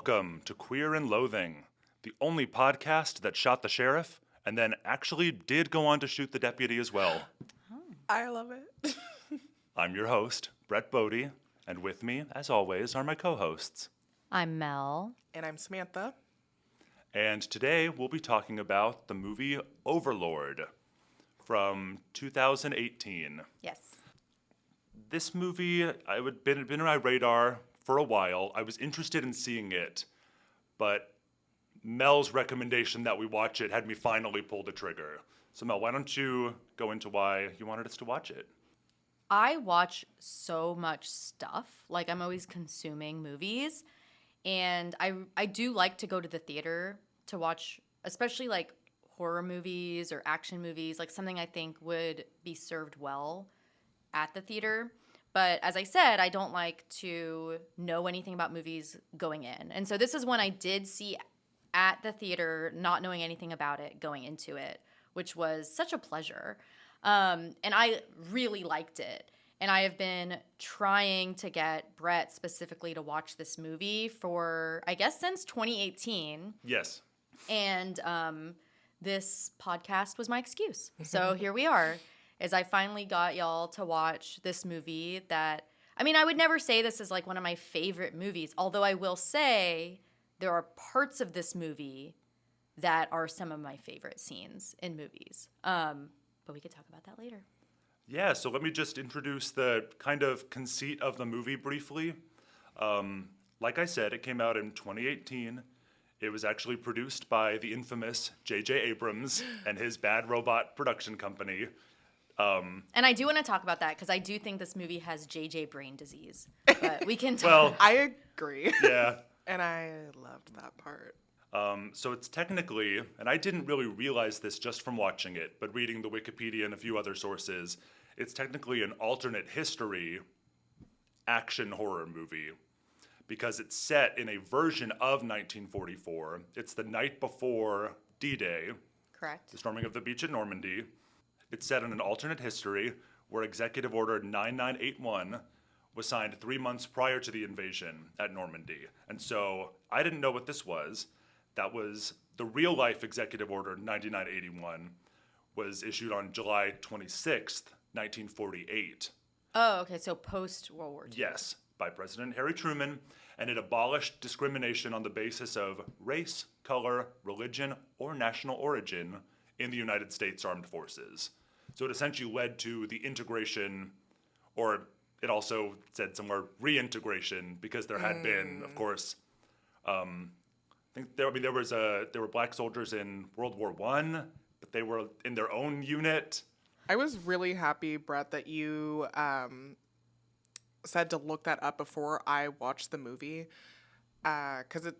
Welcome to Queer and Loathing, the only podcast that shot the sheriff and then actually did go on to shoot the deputy as well. I love it. I'm your host, Brett Bodie, and with me, as always, are my co-hosts. I'm Mel. And I'm Samantha. And today we'll be talking about the movie Overlord from 2018. Yes. This movie, had been on my radar for a while. I was interested in seeing it, but Mel's recommendation that we watch it had me finally pull the trigger. So Mel, why don't you go into why you wanted us to watch it? I watch so much stuff. Like, I'm always consuming movies. And I do like to go to the theater to watch, especially like horror movies or action movies, like something I think would be served well at the theater. But as I said, I don't like to know anything about movies going in. And so this is one I did see at the theater, not knowing anything about it going into it, which was such a pleasure. And I really liked it. And I have been trying to get Brett specifically to watch this movie for, I guess, since 2018. Yes. And this podcast was my excuse. So here we are, as I finally got y'all to watch this movie that, I mean, I would never say this is like one of my favorite movies, although I will say there are parts of this movie that are some of my favorite scenes in movies. But we could talk about that later. Yeah, so let me just introduce the kind of conceit of the movie briefly. Like I said, it came out in 2018. It was actually produced by the infamous J.J. Abrams and his Bad Robot production company. And I do want to talk about that because I do think this movie has J.J. brain disease. But we can talk. Well, I agree. yeah. And I loved that part. So it's technically, and I didn't really realize this just from watching it, but reading the Wikipedia and a few other sources, it's technically an alternate history action horror movie because it's set in a version of 1944. It's the night before D-Day, Correct. the storming of the beach at Normandy. It's set in an alternate history where Executive Order 9981 was signed 3 months prior to the invasion at Normandy. And so I didn't know what this was. That was the real-life Executive Order 9981 was issued on July 26th, 1948. Oh, okay. So post-World War II. Yes, by President Harry Truman, and it abolished discrimination on the basis of race, color, religion, or national origin in the United States Armed Forces. So it essentially led to the integration, or it also said somewhere reintegration, because there had been, of course, I think there were black soldiers in World War I, but they were in their own unit. I was really happy, Brett, that you said to look that up before I watched the movie, because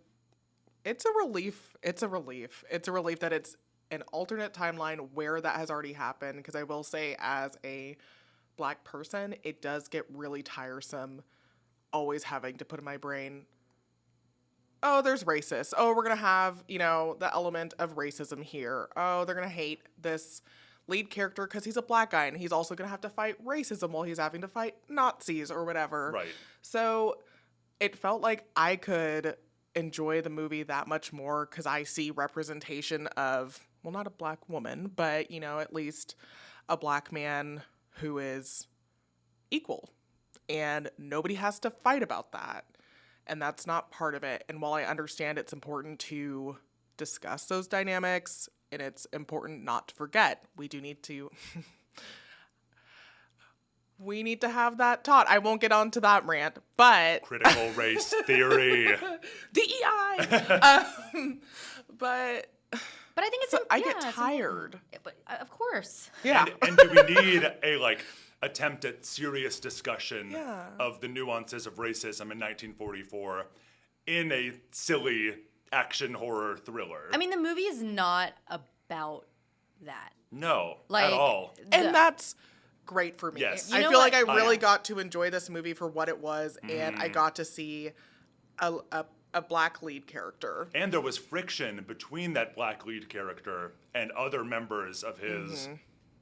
it's a relief. It's a relief. It's a relief that it's an alternate timeline where that has already happened, because I will say, as a black person, it does get really tiresome always having to put in my brain, oh, there's racist. Oh, we're going to have, the element of racism here. Oh, they're going to hate this lead character because he's a black guy and he's also going to have to fight racism while he's having to fight Nazis or whatever. Right. So it felt like I could enjoy the movie that much more because I see representation of, well, not a black woman, but, at least a black man who is equal. And nobody has to fight about that. And that's not part of it. And while I understand it's important to discuss those dynamics, and it's important not to forget, we do need to have that taught. I won't get onto that rant, but Critical race theory. DEI. But I think it's so I yeah, get it's tired. But of course. Yeah. And do we need a attempt at serious discussion of the nuances of racism in 1944 in a silly action horror thriller? I mean, the movie is not about that. No, Like, at all. And that's great for me. Yes. You I know feel what? like I Oh, really yeah. got to enjoy this movie for what it was, and I got to see a black lead character. And there was friction between that black lead character and other members of his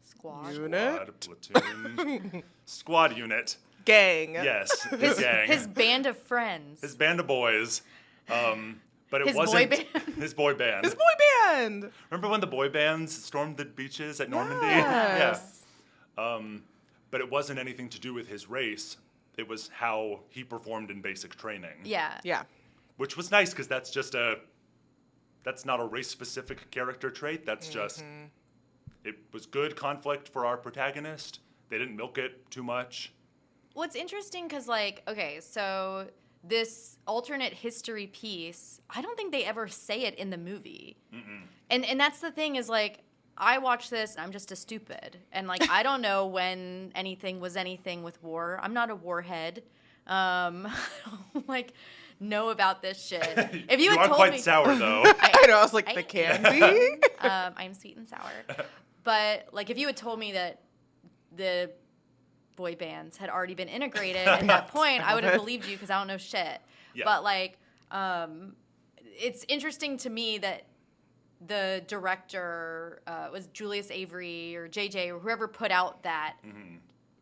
Squad. Unit? platoon, squad unit. Gang. Yes, his gang. His band of friends. His band of boys. But it His boy wasn't band. his boy band. His boy band. Remember when the boy bands stormed the beaches at Normandy? Yes. Yeah. But it wasn't anything to do with his race. It was how he performed in basic training. Yeah. Yeah. Which was nice because that's not a race-specific character trait. That's just, it was good conflict for our protagonist. They didn't milk it too much. What's interesting, because, like, okay, so this alternate history piece, I don't think they ever say it in the movie. And that's the thing is, like, I watch this, and I'm just a stupid. And, like, I don't know when anything was anything with war. I'm not a warhead. I don't, like, know about this shit. If you You had are told quite me, sour, though. I know. I was like, I- they can be. I'm sweet and sour. But, like, if you had told me that the boy bands had already been integrated at that point, I would have believed you because I don't know shit. Yeah. But, like, it's interesting to me that the director was Julius Avery or JJ or whoever put out that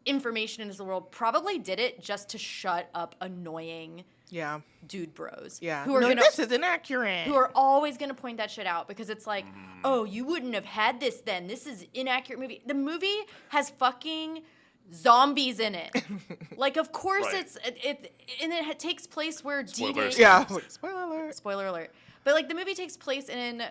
information into the world probably did it just to shut up annoying Yeah. dude bros. Yeah. Who are no, gonna, this is inaccurate. who are always going to point that shit out because it's like, oh, you wouldn't have had this then. This is inaccurate movie. The movie has fucking zombies in it. Like, of course Right. and it takes place where Spoilers. D-Day. Yeah. Like, spoiler alert. Spoiler alert. But, like, the movie takes place in,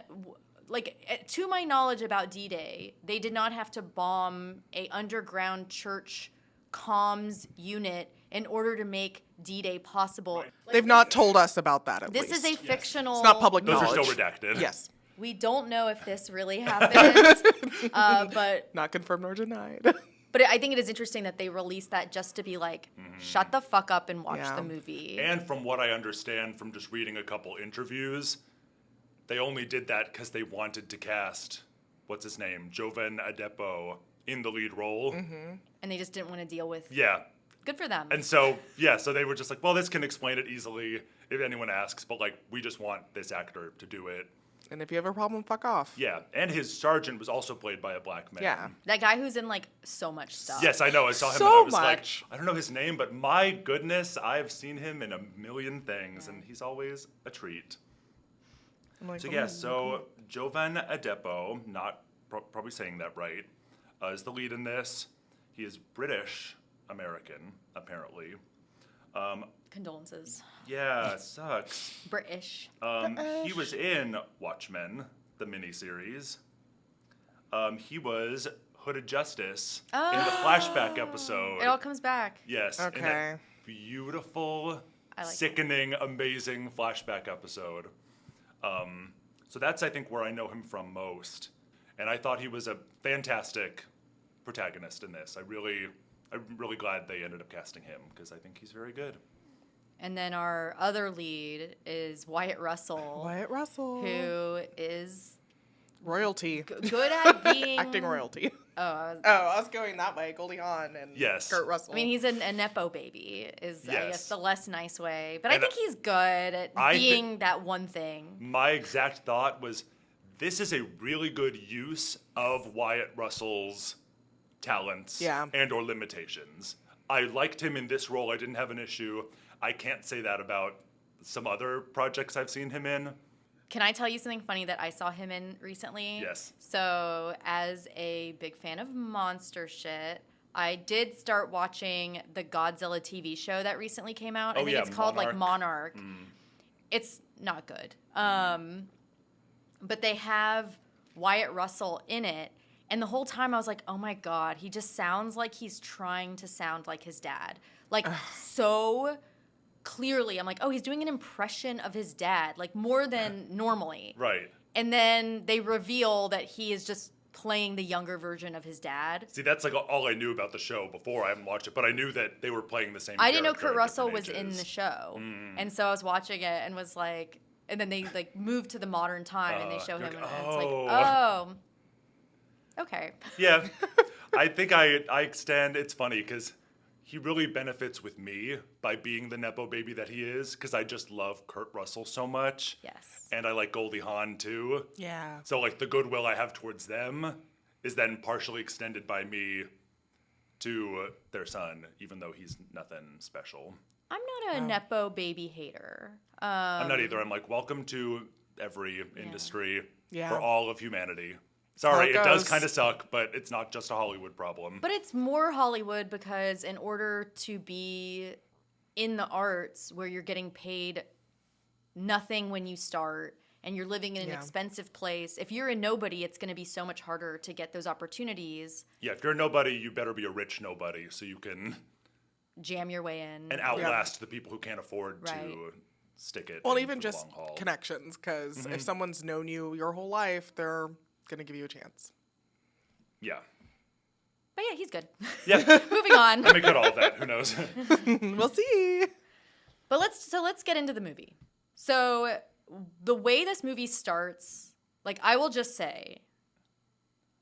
like, to my knowledge about D-Day, they did not have to bomb a underground church comms unit in order to make D-Day possible. Like, They've not told us about that at This least. is a fictional. It's not public Those knowledge. are still redacted. Yes. We don't know if this really happened, but Not confirmed nor denied. I think it is interesting that they released that just to be like, shut the fuck up and watch Yeah. the movie. And from what I understand from just reading a couple interviews, they only did that because they wanted to cast, what's his name, Joven Adepo in the lead role. And they just didn't want to deal with. Yeah. Good for them. And so, yeah, so they were just like, well, this can explain it easily if anyone asks, but, like, we just want this actor to do it. And if you have a problem, fuck off. Yeah, and his sergeant was also played by a black man. Yeah. That guy who's in like so much stuff. Yes, I know. I saw him So and I was much. like, I don't know his name, but my goodness, I've seen him in a million things, and he's always a treat. I'm like, So oh, yeah, so Jovan Adepo, not probably saying that right, is the lead in this. He is British American, apparently. Condolences. Yeah, sucks. British. He was in Watchmen, the miniseries. He was Hooded Justice in the flashback episode. It all comes back. Yes, in Okay. that beautiful, I like sickening, amazing flashback episode. So that's, I think, where I know him from most. And I thought he was a fantastic protagonist in this. I'm really glad they ended up casting him because I think he's very good. And then our other lead is Wyatt Russell, Wyatt Russell. who is Royalty. good at being Acting royalty. Oh, I was, I was going that way. Goldie Hawn and Yes. Kurt Russell. I mean, he's a nepo baby, is I Yes. guess the less nice way. But And I think he's good at I being that one thing. My exact thought was, this is a really good use of Wyatt Russell's talents Yeah. and or limitations. I liked him in this role. I didn't have an issue. I can't say that about some other projects I've seen him in. Can I tell you something funny that I saw him in recently? Yes. So, as a big fan of monster shit, I did start watching the Godzilla TV show that recently came out. I Oh, think yeah, it's called like Monarch. Monarch. It's not good. But they have Wyatt Russell in it. And the whole time I was like, oh my God, he just sounds like he's trying to sound like his dad. Like, so clearly. I'm like, oh, he's doing an impression of his dad, like more than normally. Right. And then they reveal that he is just playing the younger version of his dad. See, that's like all I knew about the show before. I haven't watched it, but I knew that they were playing the same I didn't know character Kurt at Russell different was in ages. the show. And so I was watching it and was like, and then they like moved to the modern time and they show him you're and like, it's like, oh. oh, okay. Yeah. I think I extend, it's funny because he really benefits with me by being the Nepo baby that he is because I just love Kurt Russell so much. Yes. And I like Goldie Hawn too. yeah. So like the goodwill I have towards them is then partially extended by me to their son, even though he's nothing special. I'm not a Nepo baby hater. I'm not either. I'm like, welcome to every industry Yeah. for all of humanity. how Sorry, it it does goes. kind of suck, but it's not just a Hollywood problem. But it's more Hollywood because in order to be in the arts where you're getting paid nothing when you start and you're living in an expensive place, if you're a nobody, it's going to be so much harder to get those opportunities. Yeah, if you're a nobody, you better be a rich nobody so you can Jam your way in. and outlast the people who can't afford Right. to stick it. Well, in even for the just long haul. connections, because if someone's known you your whole life, they're going to give you a chance. Yeah. But yeah, he's good. Yeah. Moving on. Let me cut all of that. Who knows? We'll see. But let's get into the movie. So the way this movie starts, like I will just say,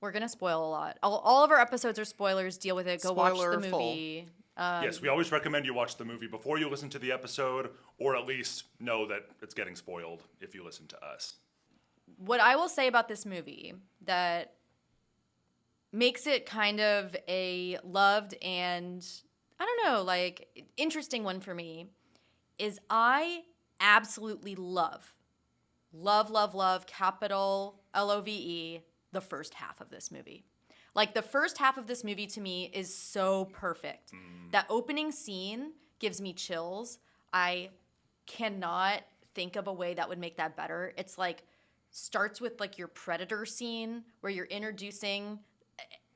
we're gonna spoil a lot. All of our episodes are spoilers. Deal with it. Go watch the Spoiler full. movie. Yes, we always recommend you watch the movie before you listen to the episode, or at least know that it's getting spoiled if you listen to us. What I will say about this movie that makes it kind of a loved and, I don't know, like interesting one for me is I absolutely love, capital LOVE, the first half of this movie. Like the first half of this movie to me is so perfect. That opening scene gives me chills. I cannot think of a way that would make that better. It's like starts with like your Predator scene where you're introducing,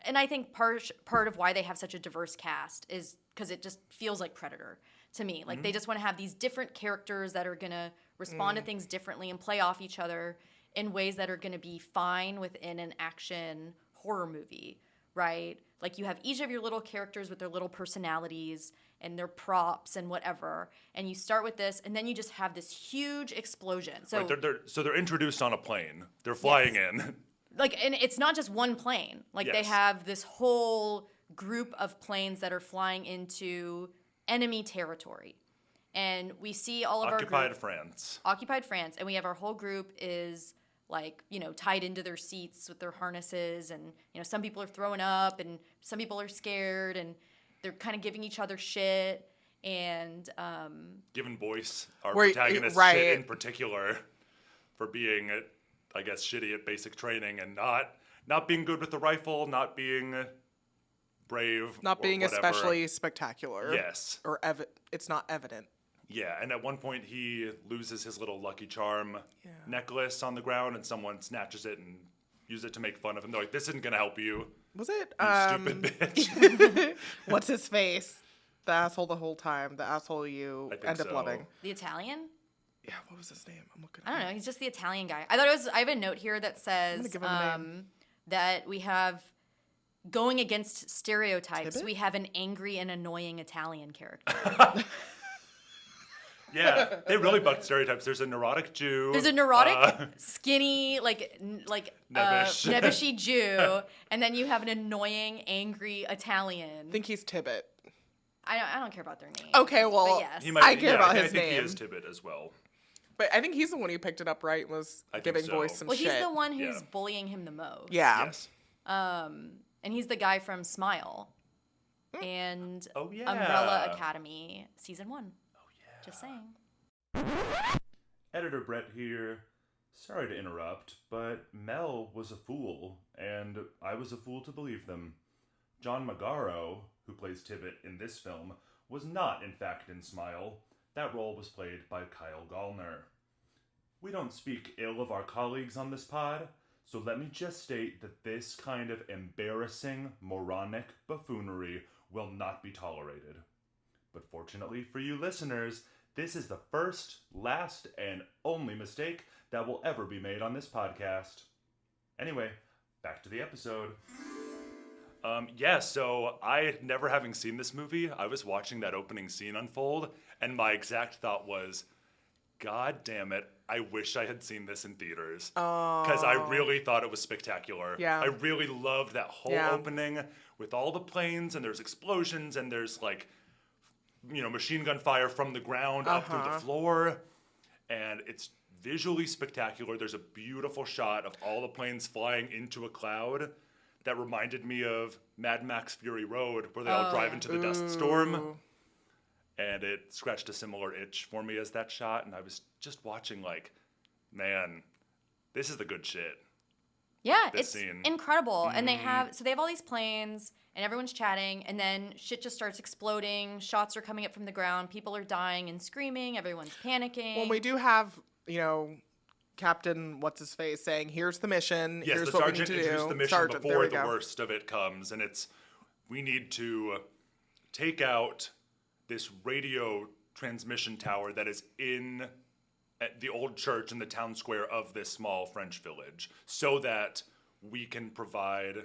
and I think part of why they have such a diverse cast is because it just feels like Predator to me. Like they just want to have these different characters that are gonna respond to things differently and play off each other in ways that are gonna be fine within an action horror movie, right? Like you have each of your little characters with their little personalities and their props and whatever, and you start with this, and then you just have this huge explosion. So Right, they're introduced on a plane. They're flying in. like, and it's not just one plane. Like they Yes. have this whole group of planes that are flying into enemy territory, and we see all of Occupied our group, France. occupied France, and we have our whole group is like, you know, tied into their seats with their harnesses, and you know, some people are throwing up and some people are scared and they're kind of giving each other shit, and Given voice, our Wait, protagonist right. shit in particular for being, I guess, shitty at basic training and not being good with the rifle, not being brave, Not or being whatever. especially spectacular. Yes. Or it's not evident. Yeah, and at one point he loses his little Lucky Charm necklace on the ground, and someone snatches it and uses it to make fun of him. They're like, "This isn't gonna help you, Was it? you stupid bitch." What's his face? The asshole the whole time. The asshole you I think end up so. loving. the Italian. Yeah, what was his name? I'm looking I at don't know. He's just the Italian guy. I thought it was. I have a note here that says give him a name. that we have going against stereotypes. Tibbet? We have an angry and annoying Italian character. Yeah, they really bucked stereotypes. There's a neurotic Jew. There's a neurotic, skinny, Nebbish. nebbishy Jew, and then you have an annoying, angry Italian. I think he's Tibbet. I don't care about their name. Okay, well, but yes. He might I be- care yeah, about I his think he name. is Tibbet as well. But I think he's the one who picked it up right and was I think giving so. voice some Well, shit. he's the one who's Yeah. bullying him the most. Yeah. Yes. And he's the guy from Smile and Oh, yeah. Umbrella Academy season 1. Oh yeah. Just saying. Editor Brett here. Sorry to interrupt, but Mel was a fool, and I was a fool to believe them. John Magaro, who plays Tibbet in this film, was not in fact in Smile. That role was played by Kyle Gallner. We don't speak ill of our colleagues on this pod, so let me just state that this kind of embarrassing, moronic buffoonery will not be tolerated. But fortunately for you listeners, this is the first, last, and only mistake that will ever be made on this podcast. Anyway, back to the episode. So I, never having seen this movie, I was watching that opening scene unfold, and my exact thought was, God damn it, I wish I had seen this in theaters. Because I really thought it was spectacular. Yeah. I really loved that whole opening with all the planes, and there's explosions, and there's like, you know, machine gun fire from the ground up through the floor. And it's visually spectacular. There's a beautiful shot of all the planes flying into a cloud that reminded me of Mad Max Fury Road, where they all drive into the dust storm. And it scratched a similar itch for me as that shot. And I was just watching like, man, this is the good shit. Yeah, This it's scene. incredible. And they have all these planes and everyone's chatting and then shit just starts exploding. Shots are coming up from the ground. People are dying and screaming. Everyone's panicking. Well, we do have, Captain What's-His-Face saying, here's the mission. Yes, here's the what we need sergeant to do. introduced the mission Sergeant, there before we the go. worst of it comes. And it's, we need to take out this radio transmission tower that is in at the old church in the town square of this small French village so that we can provide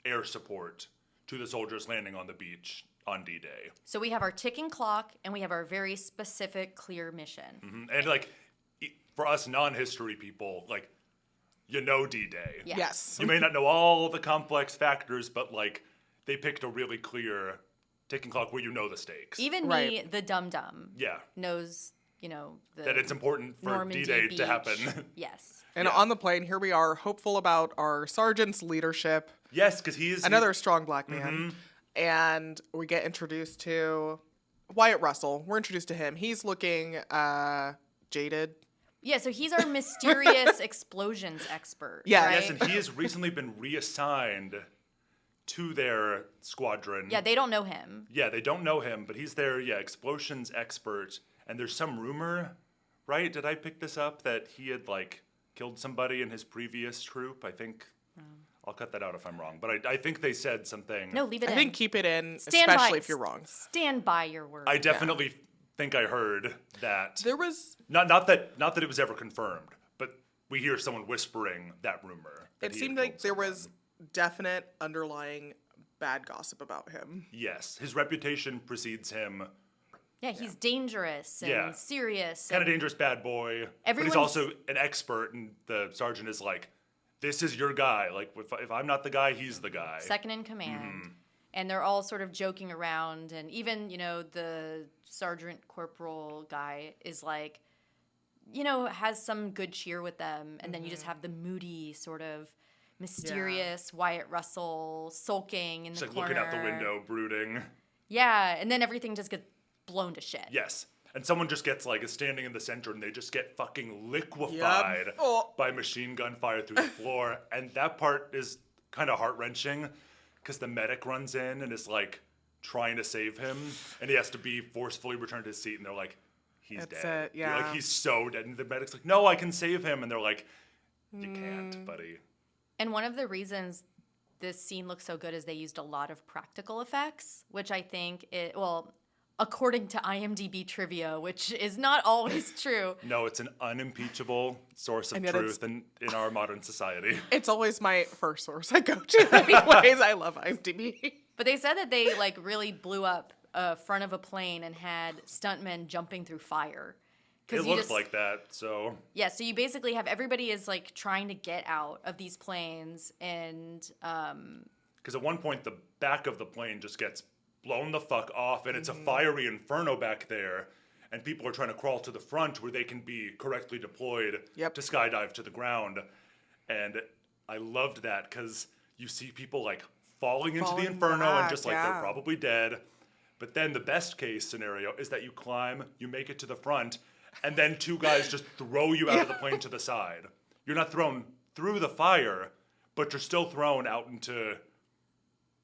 air support to the soldiers landing on the beach on D-Day. So we have our ticking clock and we have our very specific, clear mission. And like, for us non-history people, like, D-Day. Yeah. Yes. You may not know all the complex factors, but like, they picked a really clear ticking clock where the stakes. Even me, Right. the dum-dum, Yeah. knows, That it's important for Normandy D-Day Beach. to happen. Yes. And Yeah. on the plane, here we are, hopeful about our sergeant's leadership. Yes, because he's Another strong black man. And we get introduced to Wyatt Russell. We're introduced to him. He's looking jaded. Yeah, so he's our mysterious explosions expert. Yeah. right? Yes, and he has recently been reassigned to their squadron. Yeah, they don't know him. Yeah, they don't know him, but he's their explosions expert. And there's some rumor, right? Did I pick this up that he had like killed somebody in his previous troop? I think I'll cut that out if I'm wrong, but I think they said something. No, leave it I in. think keep it in, Stand especially by, if you're wrong. Stand by your word. I definitely think I heard that. There was... Not that it was ever confirmed, but we hear someone whispering that rumor. that It he had seemed killed like there someone. was definite underlying bad gossip about him. Yes, his reputation precedes him. Yeah, he's dangerous and Yeah. serious. Kind of and- dangerous bad boy. But Everyone's- he's also an expert, and the sergeant is like, this is your guy. Like, if I'm not the guy, he's the guy. second in command. And they're all sort of joking around. And even, the sergeant corporal guy is like, has some good cheer with them. And then you just have the moody, sort of mysterious Wyatt Russell sulking in Just the like corner. looking out the window, brooding. Yeah, and then everything just gets blown to shit. Yes. And someone just gets is standing in the center and they just get fucking liquefied Oh. by machine gun fire through the floor. And that part is kind of heart-wrenching because the medic runs in and is like trying to save him and he has to be forcefully returned to his seat and they're like, he's That's dead. it, yeah. Like, he's so dead. And the medic's like, no, I can save him. And they're like, you can't, buddy. And one of the reasons this scene looks so good is they used a lot of practical effects, which I think according to IMDb trivia, which is not always true. No, it's an unimpeachable source of And yet truth in our modern society. It's always my first source I go to anyways. I love IMDb. But they said that they really blew up front of a plane and had stuntmen jumping through fire. It looked like that, so... Yeah, so you basically have everybody is trying to get out of these planes and Because at one point, the back of the plane just gets blown the fuck off, and it's a fiery inferno back there, and people are trying to crawl to the front where they can be correctly deployed to skydive to the ground. And I loved that, because you see people, falling into the inferno and back, just, yeah. they're probably dead. But then the best case scenario is that you climb, you make it to the front, and then two guys just throw you out of the plane to the side. You're not thrown through the fire, but you're still thrown out into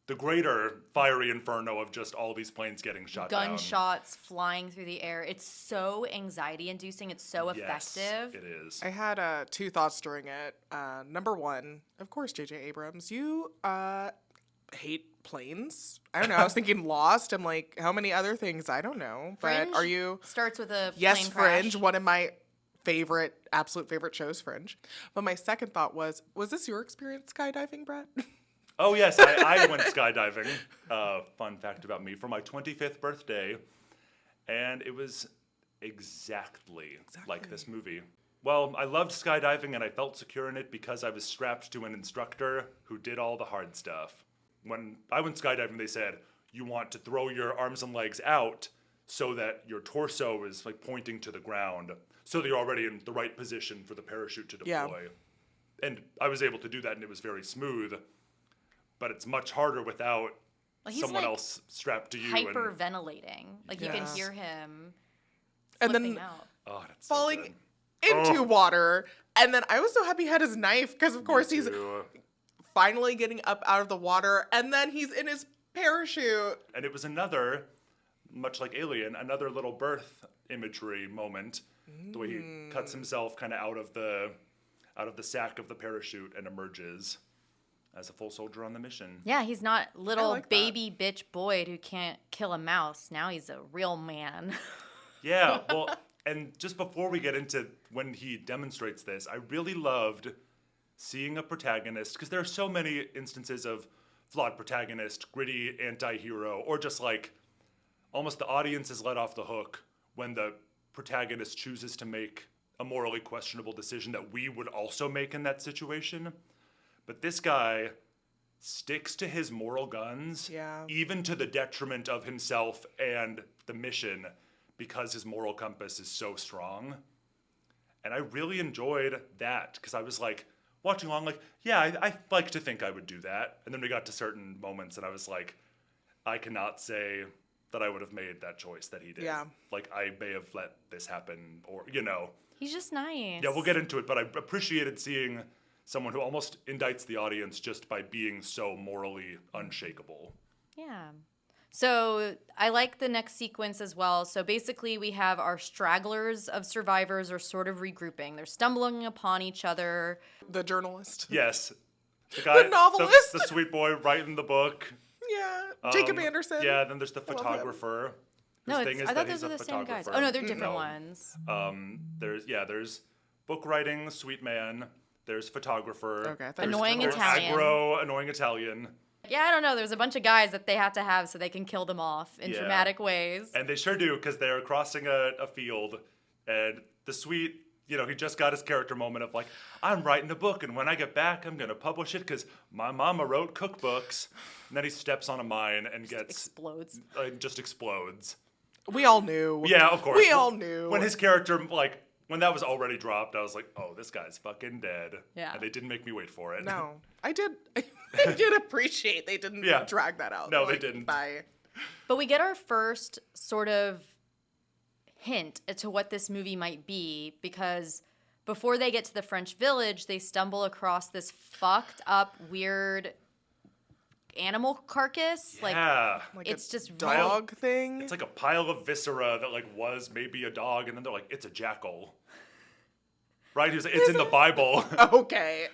the greater fiery inferno of just all these planes getting shot down. gunshots flying through the air. It's so anxiety-inducing. It's so Yes, effective. it is. I had two thoughts during it. Number one, of course, J.J. Abrams, you hate planes. I don't know. I was thinking Lost. I'm like, how many other things? I don't know. But Fringe are you... starts with a Yes, plane crash. Fringe, one of my absolute favorite shows, Fringe. But my second thought was this your experience skydiving, Brett? Oh, yes, I went skydiving. Fun fact about me, for my 25th birthday. And it was exactly like this movie. Well, I loved skydiving and I felt secure in it because I was strapped to an instructor who did all the hard stuff. When I went skydiving, they said, you want to throw your arms and legs out so that your torso is pointing to the ground, so that you're already in the right position for the parachute to deploy. Yeah. And I was able to do that and it was very smooth, but it's much harder without Well, he's someone like else strapped to you. And, hyperventilating. Like you can Yes. hear him And then flipping out. oh, that's so falling good. into Oh. water. And then I was so happy he had his knife because, of course, Me he's too. finally getting up out of the water. And then he's in his parachute. And it was another, much like Alien, another little birth imagery moment. The way he cuts himself kind of out of the sack of the parachute and emerges as a full soldier on the mission. Yeah, he's not little like that. baby bitch Boyd who can't kill a mouse. Now he's a real man. Yeah, well, and just before we get into when he demonstrates this, I really loved seeing a protagonist, because there are so many instances of flawed protagonist, gritty anti-hero, or just like almost the audience is let off the hook when the protagonist chooses to make a morally questionable decision that we would also make in that situation. But this guy sticks to his moral guns, Yeah. even to the detriment of himself and the mission, because his moral compass is so strong. And I really enjoyed that, because I was like, watching along, like, yeah, I like to think I would do that. And then we got to certain moments, and I was like, I cannot say that I would have made that choice that he did. Yeah. Like, I may have let this happen, or, He's just nice. Yeah, we'll get into it, but I appreciated seeing someone who almost indicts the audience just by being so morally unshakable. Yeah. So I like the next sequence as well. So basically we have our stragglers of survivors are sort of regrouping. They're stumbling upon each other. The journalist. Yes. The guy, The novelist. the sweet boy writing the book. Yeah. Jacob Anderson. Yeah, then there's the love him. photographer. No, His thing is I thought that he's those were a the same guys. photographer. Oh, no, they're different No. ones. There's book writing, sweet man. There's photographer. Okay, I thought There's, Annoying there's Italian. aggro, annoying Italian. Yeah, I don't know. There's a bunch of guys that they have to have so they can kill them off in Yeah. dramatic ways. And they sure do, because they're crossing a field, and the sweet, he just got his character moment of like, I'm writing a book, and when I get back, I'm going to publish it because my mama wrote cookbooks. And then he steps on a mine and Explodes. just explodes. We all knew. Yeah, of course. We all knew. When his character, when that was already dropped, I was like, oh, this guy's fucking dead. Yeah. And they didn't make me wait for it. No. I did appreciate they didn't Yeah. drag that out. No, they didn't. Bye. But we get our first sort of hint to what this movie might be because before they get to the French village, they stumble across this fucked up, weird animal carcass. Yeah. Like It's a just dog thing. It's like a pile of viscera that was maybe a dog, and then they're like, it's a jackal. Right? It's in the Bible. Okay.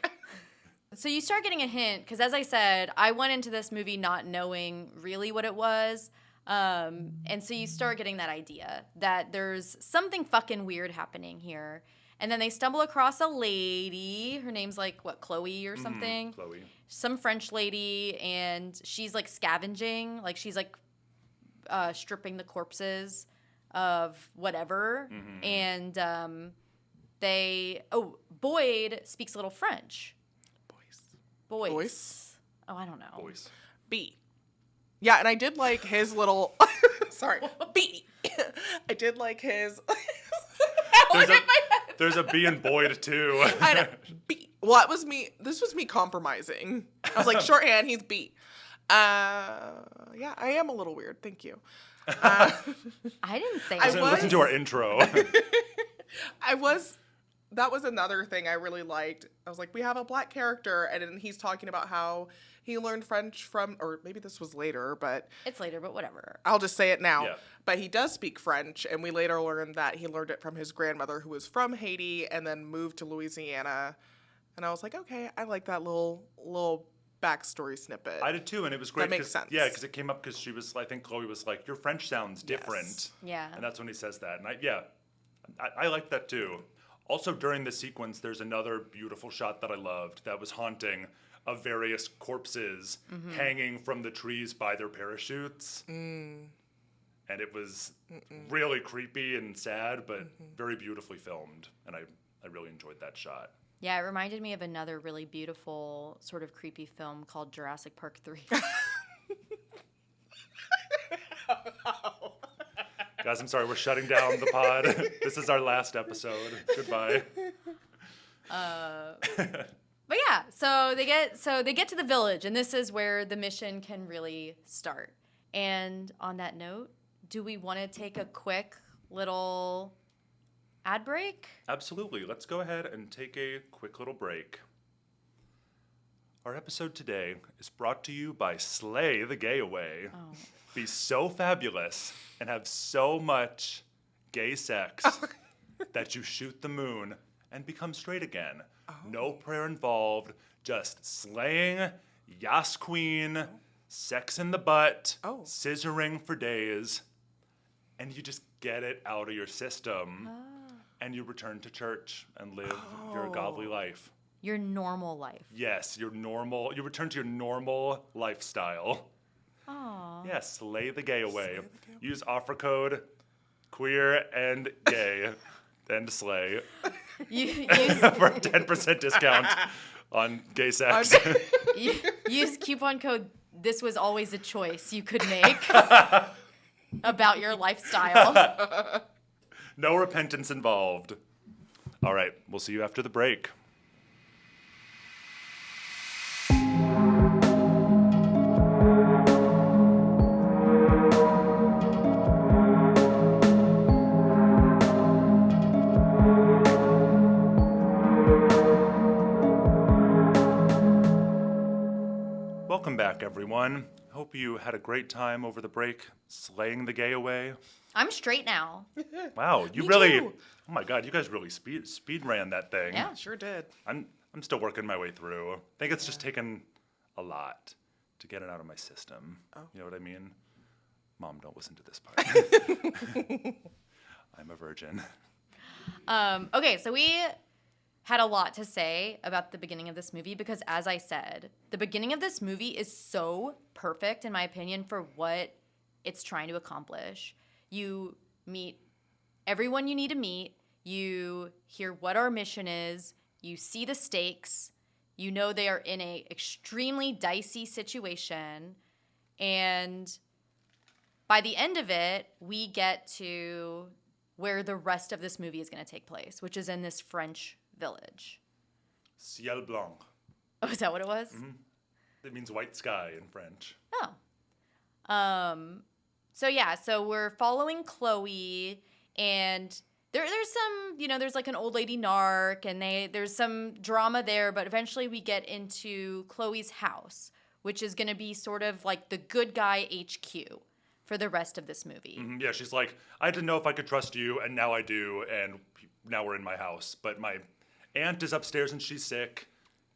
So you start getting a hint because, as I said, I went into this movie not knowing really what it was. And so you start getting that idea that there's something fucking weird happening here. And then they stumble across a lady. Her name's Chloe or something. Chloe. Some French lady, and she's scavenging. She's stripping the corpses of whatever. And Boyd speaks a little French. Boys. Voice? Oh, I don't know. Voice. B. Yeah, and I did like his little. Sorry. B. I did like his. There's a B in Boyd, too. I know. B. Well, it was me. This was me compromising. I was like, shorthand, he's B. Yeah, I am a little weird. Thank you. I didn't say I that. was- Listen to our intro. That was another thing I really liked. I was like, we have a black character, and then he's talking about how he learned French from, or maybe this was later, but It's later, but whatever. I'll just say it now. Yeah. But he does speak French, and we later learned that he learned it from his grandmother, who was from Haiti and then moved to Louisiana. And I was like, okay, I like that little backstory snippet. I did, too, and it was great. That makes 'cause- sense. Yeah, because it came up because I think Chloe was like, your French sounds different. Yes. Yeah. And that's when he says that. And I liked that, too. Also, during the sequence, there's another beautiful shot that I loved that was haunting of various corpses hanging from the trees by their parachutes. And it was really creepy and sad, but very beautifully filmed. And I really enjoyed that shot. Yeah, it reminded me of another really beautiful, sort of creepy film called Jurassic Park 3. Guys, I'm sorry, we're shutting down the pod. This is our last episode. Goodbye. But yeah, So they get to the village, and this is where the mission can really start. And on that note, do we want to take a quick little ad break? Absolutely. Let's go ahead and take a quick little break. Our episode today is brought to you by Slay the Gay Away. Oh. Be so fabulous and have so much gay sex that you shoot the moon and become straight again. No prayer involved, just slaying, yas queen, sex in the butt, scissoring for days, and you just get it out of your system, and you return to church and live your godly life. Your normal life. Yes, you return to your normal lifestyle. Aww. Yes, slay the gay away. Use offer code queer and gay and slay Use for a 10% discount on gay sex. use coupon code "This was always a choice you could make" about your lifestyle. No repentance involved. All right, we'll see you after the break. Welcome back, everyone. Hope you had a great time over the break slaying the gay away. I'm straight now. Wow, you Me really, too. oh my God, you guys really speed ran that thing. Yeah. Sure did. I'm still working my way through. I think it's just taken a lot to get it out of my system. You know what I mean? Mom, don't listen to this part. I'm a virgin. Okay, so we had a lot to say about the beginning of this movie because, as I said, the beginning of this movie is so perfect, in my opinion, for what it's trying to accomplish. You meet everyone you need to meet. You hear what our mission is. You see the stakes. You know they are in a extremely dicey situation. And by the end of it, we get to where the rest of this movie is going to take place, which is in this French village. Ciel blanc. Oh, is that what it was? It means white sky in French. Oh. So we're following Chloe, and there's some, there's like an old lady narc, and there's some drama there, but eventually we get into Chloe's house, which is going to be sort of like the good guy HQ for the rest of this movie. Yeah, she's like, I didn't know if I could trust you, and now I do, and now we're in my house. But my aunt is upstairs and she's sick,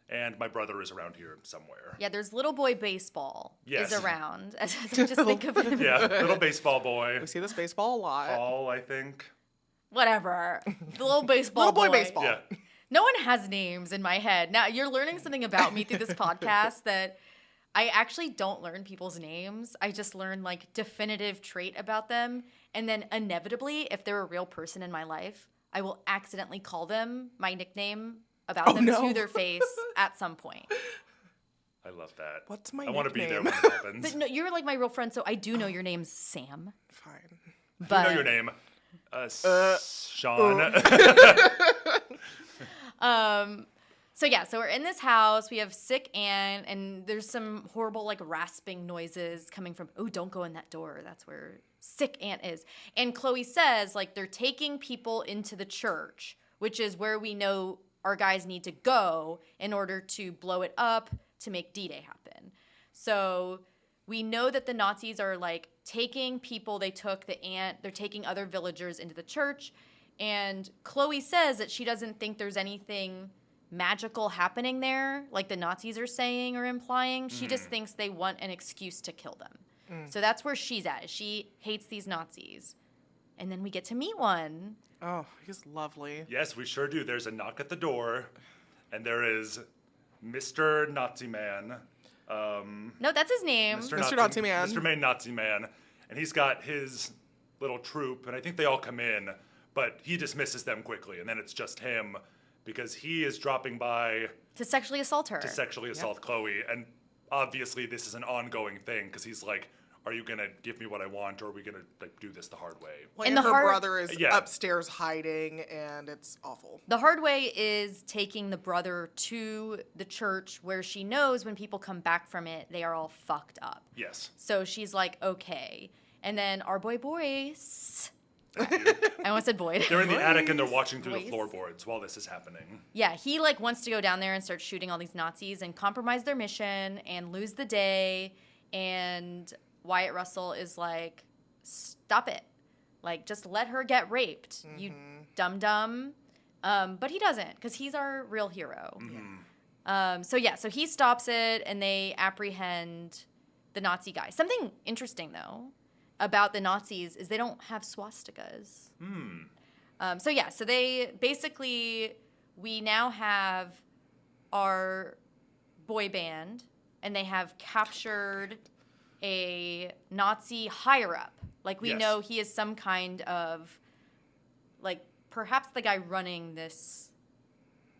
and my brother is around here somewhere. Yeah, there's little boy baseball Yes. is around. I just think of him. Yeah, little baseball boy. We see this baseball a lot. Paul, I think. Whatever. The little baseball Little boy baseball. Yeah. No one has names in my head. Now, you're learning something about me through this podcast that I actually don't learn people's names. I just learn like definitive trait about them. And then inevitably, if they're a real person in my life, I will accidentally call them my nickname about them no. to their face at some point. I love that. What's my I want to be there nickname? when it happens. But no, you're like my real friend, so I do know your name's Sam. Fine. But I know your name. Sean. So we're in this house. We have sick Aunt, and there's some horrible like rasping noises coming from. Oh, don't go in that door. That's where sick Aunt is. And Chloe says like they're taking people into the church, which is where we know our guys need to go in order to blow it up to make D-Day happen. So we know that the Nazis are like taking people. They took the aunt. They're taking other villagers into the church. And Chloe says that she doesn't think there's anything magical happening there, like the Nazis are saying or implying. She just thinks they want an excuse to kill them. So that's where she's at. She hates these Nazis. And then we get to meet one. Oh, he's lovely. Yes, we sure do. There's a knock at the door, and there is Mr. Nazi Man. No, that's his name. Mr. Nazi Man. Mr. Main Nazi Man. And he's got his little troop, and I think they all come in, but he dismisses them quickly, and then it's just him because he is dropping by To sexually assault her. to sexually assault Chloe, and obviously this is an ongoing thing because he's like are you going to give me what I want, or are we going to like do this the hard way? Like, And the her hard- brother is Yeah. upstairs hiding, and it's awful. The hard way is taking the brother to the church where she knows when people come back from it, they are all fucked up. Yes. So she's like, okay. And then our boys. Thank you. I almost said Boyd. They're in the attic and they're watching through the Boys. floorboards while this is happening. Yeah, he like wants to go down there and start shooting all these Nazis and compromise their mission and lose the day. And Wyatt Russell is like, stop it. Like, just let her get raped, you dum-dum. But he doesn't, because he's our real hero. So he stops it, and they apprehend the Nazi guy. Something interesting, though, about the Nazis is they don't have swastikas. So they basically, we now have our boy band, and they have captured a Nazi higher up. Like, we Yes. know he is some kind of, like, perhaps the guy running this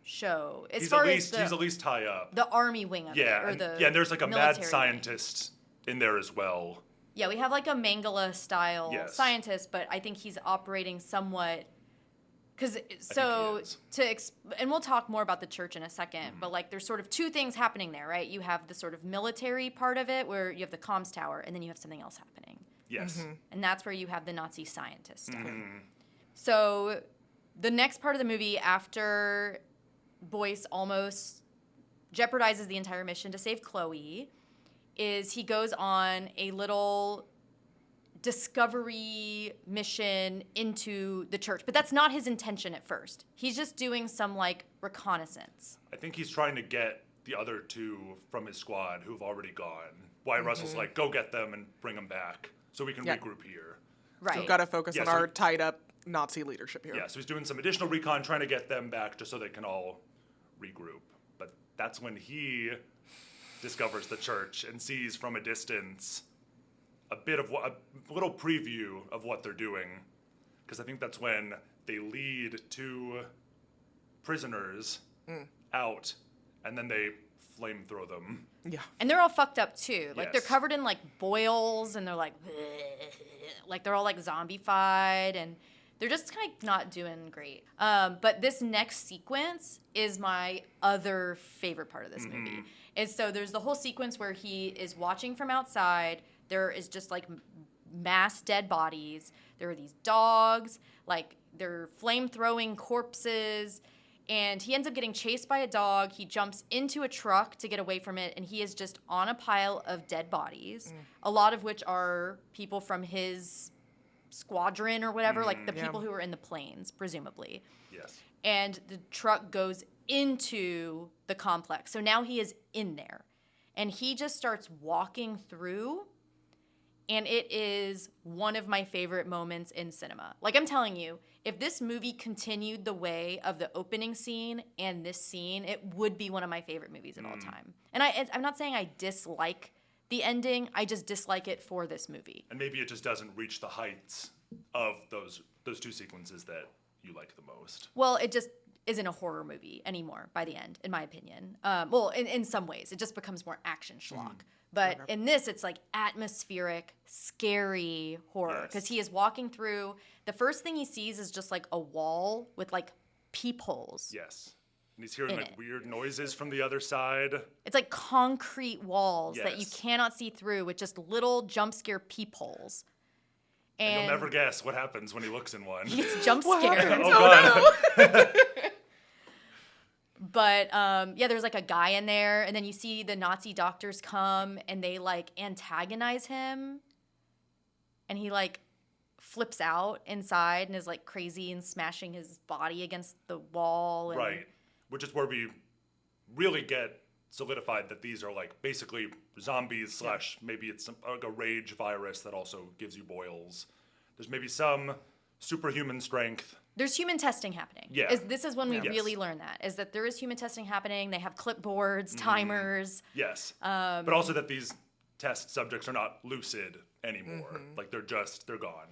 show. As He's far at as least he's at least high up. the army wing of it, Yeah, or and, the and there's like a mad military wing. scientist in there as well. Yeah, we have like a Mangala style Yes. scientist, but I think he's operating somewhat because and we'll talk more about the church in a second. But like, there's sort of two things happening there, right? You have the sort of military part of it, where you have the comms tower, and then you have something else happening, Yes. and that's where you have the Nazi scientist stuff. So the next part of the movie, after Boyce almost jeopardizes the entire mission to save Chloe, is he goes on a little discovery mission into the church. But that's not his intention at first. He's just doing some, like, reconnaissance. I think he's trying to get the other two from his squad who've already gone. Wyatt Russell's like, go get them and bring them back so we can Yep. regroup here. Right. We've got to focus Yeah, on so our he- tied up Nazi leadership here. Yeah, so he's doing some additional recon, trying to get them back just so they can all regroup. But that's when he discovers the church and sees from a distance a little preview of what they're doing. Because I think that's when they lead two prisoners out, and then they flamethrow them. Yeah. And they're all fucked up, too. Like, they're Yes. covered in, like, boils, and they're like, like, they're all, like, zombified, and they're just kind of not doing great. But this next sequence is my other favorite part of this movie. Is so there's the whole sequence where he is watching from outside. There is just, like, mass dead bodies. There are these dogs. Like, they're flame-throwing corpses. And he ends up getting chased by a dog. He jumps into a truck to get away from it, and he is just on a pile of dead bodies, a lot of which are people from his squadron or whatever, like the Yeah. people who were in the planes, presumably. Yes. And the truck goes into the complex. So now he is in there. And he just starts walking through, and it is one of my favorite moments in cinema. Like, I'm telling you, if this movie continued the way of the opening scene and this scene, it would be one of my favorite movies of all time. And I'm not saying I dislike the ending. I just dislike it for this movie. And maybe it just doesn't reach the heights of those two sequences that you like the most. Well, it just isn't a horror movie anymore by the end, in my opinion. In some ways, it just becomes more action schlock. But in this, it's like atmospheric, scary horror. Yes. Because he is walking through. The first thing he sees is just like a wall with like peepholes. Yes. And he's hearing In like it. weird noises from the other side. It's like concrete walls that you Yes. cannot see through with just little jump scare peepholes. And you'll never guess what happens when he looks in one. he gets jump What scared. happened? Oh, God. But there's like a guy in there, and then you see the Nazi doctors come and they like antagonize him, and he like flips out inside and is like crazy and smashing his body against the wall. And Right. Which is where we really get solidified that these are like basically zombies slash maybe it's like a rage virus that also gives you boils. There's maybe some superhuman strength. There's human testing happening. Yeah. This is when we Yes. really learn that, is that there is human testing happening. They have clipboards, timers. Yes. But also that these test subjects are not lucid anymore. Like they're gone.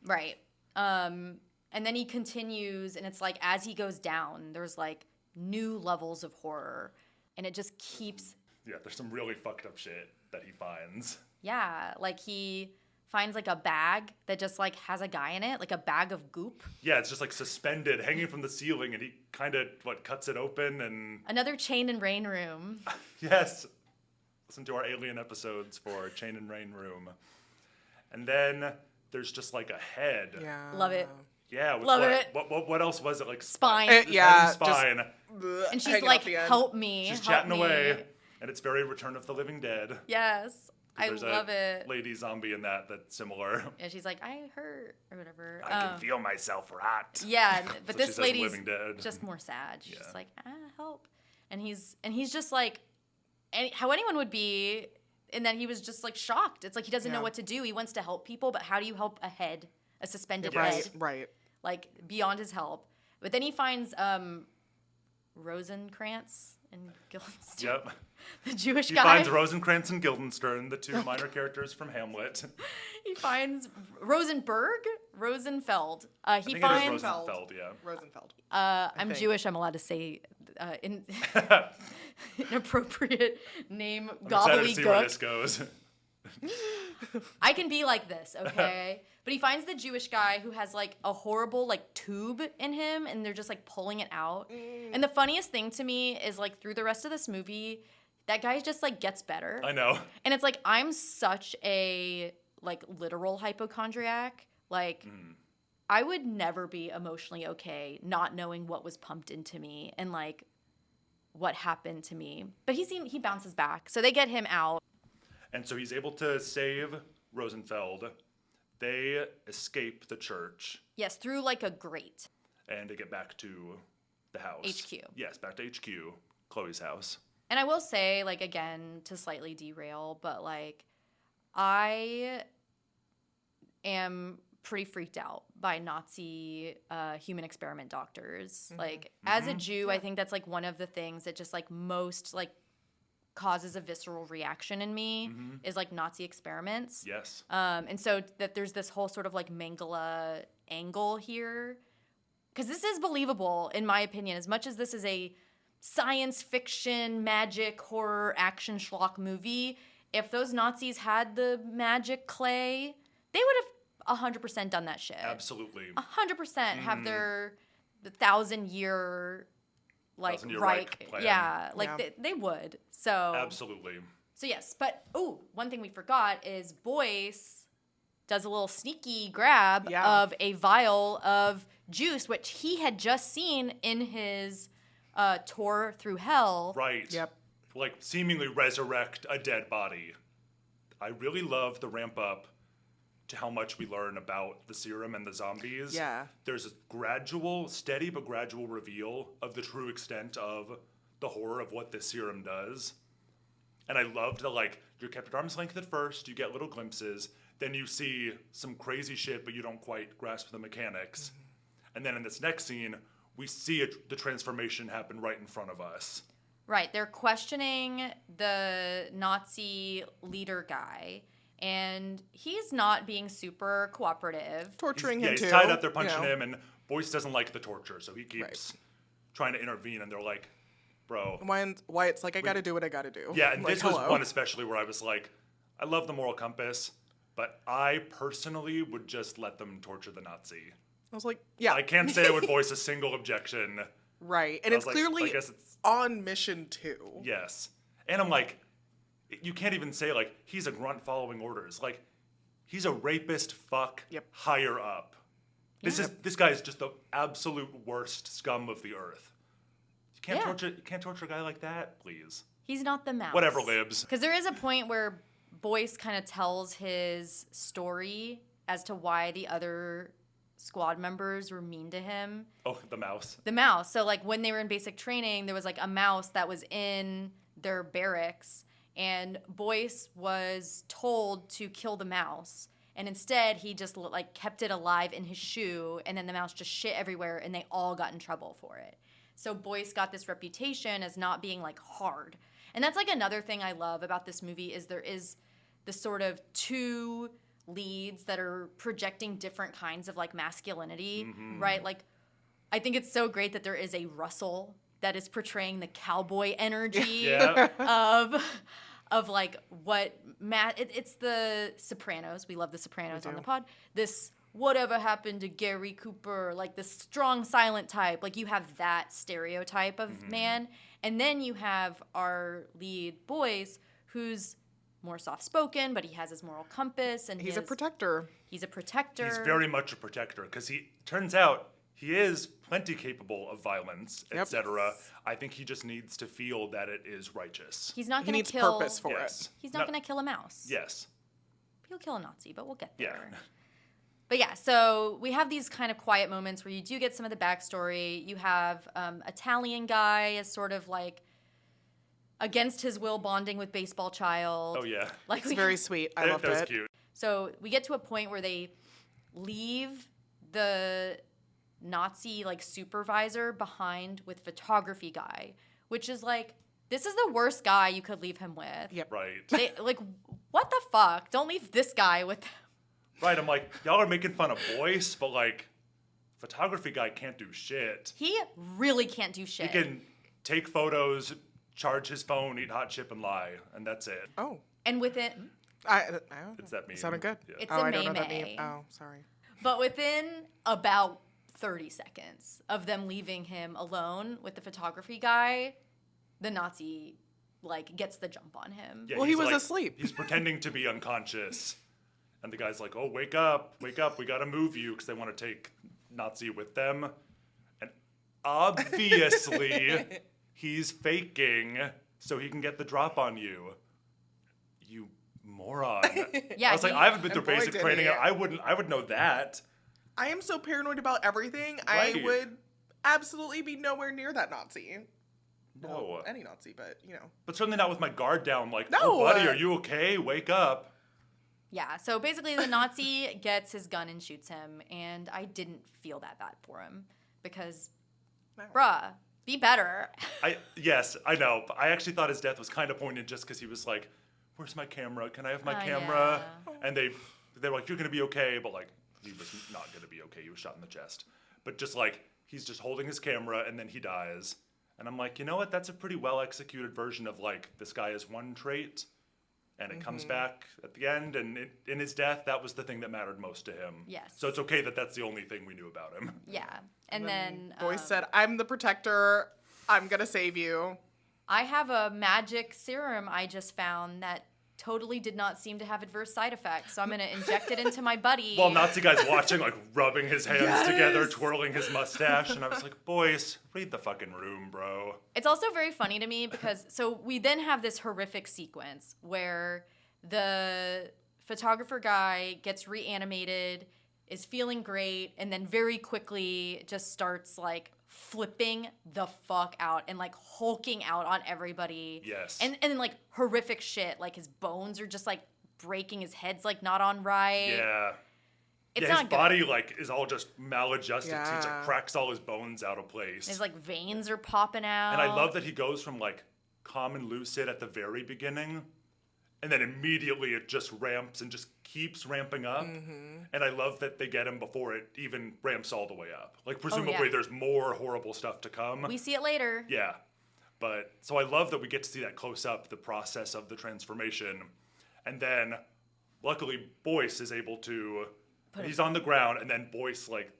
Right. And then he continues, and it's like as he goes down, there's like new levels of horror, and it just keeps. Yeah, there's some really fucked up shit that he finds. Yeah, like he finds like a bag that just like has a guy in it, like a bag of goop. Yeah, it's just like suspended, hanging from the ceiling, and he kind of cuts it open and Another Chain and Rain room. yes, listen to our alien episodes for Chain and Rain Room, and then there's just like a head. Yeah. Love it. Yeah, with Love what, it. What else was it like? Spine. Just Yeah, head and spine. And she's hanging like, off the end. help me. She's help chatting me. away, and it's very Return of the Living Dead. Yes. I There's love a it. lady zombie in that's similar. And she's like, I hurt or whatever. I can feel myself rot. Yeah, but So she this says lady's Living Dead. just more sad. She's Yeah. just like, help. And he's just like, how anyone would be, in that he was just like shocked. It's like he doesn't know Yeah. what to do. He wants to help people, but how do you help a suspended Right. head, Right. like beyond his help? But then he finds Rosencrantz and Guildenstern, Yep. the Jewish He guy. finds Rosencrantz and Guildenstern, the two minor characters from Hamlet. He finds Rosenfeld. He I think it is finds. Rosenfeld, yeah. Rosenfeld. I'm think. Jewish. I'm allowed to say inappropriate name I'm excited to see where this gobbledygook. goes. I can be like this, okay? But he finds the Jewish guy who has like a horrible like tube in him, and they're just like pulling it out. And the funniest thing to me is like through the rest of this movie, that guy just like gets better. I know. And it's like I'm such a like literal hypochondriac. Like I would never be emotionally okay not knowing what was pumped into me and like what happened to me. But he bounces back. So they get him out. And so he's able to save Rosenfeld. They escape the church Yes, through like a grate. and they get back to the house. HQ. Yes, back to HQ, Chloe's house. And I will say, like, again, to slightly derail, but like I am pretty freaked out by Nazi human experiment doctors. Like, as a Jew, I think that's like one of the things that just like most like causes a visceral reaction in me is like Nazi experiments. Yes. And so that there's this whole sort of like Mangala angle here. Because this is believable, in my opinion, as much as this is a science fiction, magic, horror, action schlock movie. If those Nazis had the magic clay, they would have 100% done that shit. Absolutely. 100% have the 1,000-year like 1,000-year Reich. Reich plan. Yeah, like Yeah. They would. So Absolutely. So yes, but one thing we forgot is Boyce does a little sneaky grab Yeah. of a vial of juice, which he had just seen in his tour through hell. Right. Yep. Like seemingly resurrect a dead body. I really love the ramp up to how much we learn about the serum and the zombies. Yeah. There's a gradual, steady but gradual reveal of the true extent of the horror of what this serum does. And I loved that, like, you're kept at arm's length at first, you get little glimpses, then you see some crazy shit, but you don't quite grasp the mechanics. And then in this next scene, we see the transformation happen right in front of us. Right, they're questioning the Nazi leader guy, and he's not being super cooperative. Torturing He's him too. tied up, they're punching you know. him, and Boyce doesn't like the torture, so he keeps trying to intervene, and they're like, bro. Why it's like I got to do what I got to do. Yeah, and like, this was hello. one especially where I was like, I love the moral compass, but I personally would just let them torture the Nazi. I was like, yeah, I can't say I would voice a single objection. right, and I it's was like, clearly I guess it's, on mission too. yes. And I'm like, you can't even say, like, he's a grunt following orders. Like, he's a rapist fuck Yep. higher up. This guy is just the absolute worst scum of the earth. You can't torture a guy like that, please. He's not the mouse. Whatever, libs. Because there is a point where Boyce kind of tells his story as to why the other squad members were mean to him. Oh, the mouse. The mouse. So, like, when they were in basic training, there was, like, a mouse that was in their barracks, and Boyce was told to kill the mouse. And instead, he just, like, kept it alive in his shoe, and then the mouse just shit everywhere, and they all got in trouble for it. So Boyce got this reputation as not being, like, hard. And that's, like, another thing I love about this movie is there is this sort of two leads that are projecting different kinds of, like, masculinity, right? Like, I think it's so great that there is a Russell that is portraying the cowboy energy Yeah. of like what it's the Sopranos. We love the Sopranos on the pod. This whatever happened to Gary Cooper, like this strong silent type. Like you have that stereotype of man. And then you have our lead Boyce, who's more soft-spoken, but he has his moral compass. And He's a protector. He's a protector. He's very much a protector because he turns out he is plenty capable of violence, etc. I think he just needs to feel that it is righteous. He's not He going needs to kill. purpose for Yes. it. He's not going to kill a mouse. Yes. He'll kill a Nazi, but we'll get there. Yeah. But yeah, so we have these kind of quiet moments where you do get some of the backstory. You have Italian guy is sort of like against his will bonding with baseball child. Oh, yeah. Like It's very sweet. I loved That was it. cute. So we get to a point where they leave the Nazi like supervisor behind with photography guy, which is like, this is the worst guy you could leave him with. Yep. Right. They, like, what the fuck? Don't leave this guy with. Right, I'm like, y'all are making fun of Boyce, but like, photography guy can't do shit. He really can't do He shit. can take photos, charge his phone, eat hot chip, and lie, and that's it. Oh. And within, It's that meme. Sounded good. Yeah. It's oh, a I don't know that meme. meme. Oh, sorry. but within about 30 seconds of them leaving him alone with the photography guy, the Nazi like gets the jump on him. Yeah, Well, he he's was like- asleep. He's pretending to be unconscious. And the guy's like, oh, wake up, we gotta move you, because they want to take Nazi with them. And obviously, he's faking so he can get the drop on you. You moron. Yeah, I was like, he- I haven't been through And boy, basic did training. he. I would know that. I am so paranoid about everything. Right. I would absolutely be nowhere near that Nazi. No. Well, any Nazi, but you know. But certainly not with my guard down, like, No, oh, buddy, are you okay? Wake up. Yeah, so basically the Nazi gets his gun and shoots him, and I didn't feel that bad for him because, No. bruh, be better. Yes, I know. But I actually thought his death was kind of poignant just because he was like, where's my camera? Can I have my camera? Yeah. And they're like, you're going to be okay. But like, he was not going to be okay. He was shot in the chest. But just like, he's just holding his camera and then he dies. And I'm like, you know what? That's a pretty well executed version of like, this guy has one trait and it comes back at the end. And in his death, that was the thing that mattered most to him. Yes. So it's okay that that's the only thing we knew about him. Yeah, and then Boyce said, I'm the protector. I'm going to save you. I have a magic serum I just found that totally did not seem to have adverse side effects, so I'm going to inject it into my buddy. While Nazi guy's watching, like rubbing his hands Yes! together, twirling his mustache, and I was like, Boyce, read the fucking room, bro. It's also very funny to me because so we then have this horrific sequence where the photographer guy gets reanimated, is feeling great, and then very quickly just starts like flipping the fuck out and like hulking out on everybody. Yes. And then like horrific shit, like his bones are just like breaking, his head's like not on right. Yeah. It's yeah, not his good. body like is all just maladjusted. So he just Yeah. like cracks all his bones out of place. His like veins are popping out. And I love that he goes from like calm and lucid at the very beginning, and then immediately it just ramps and just keeps ramping up. And I love that they get him before it even ramps all the way up. Like presumably there's more horrible stuff to come. We see it later. Yeah. But so I love that we get to see that close up, the process of the transformation. And then luckily Boyce is able to he's on the ground, and then Boyce like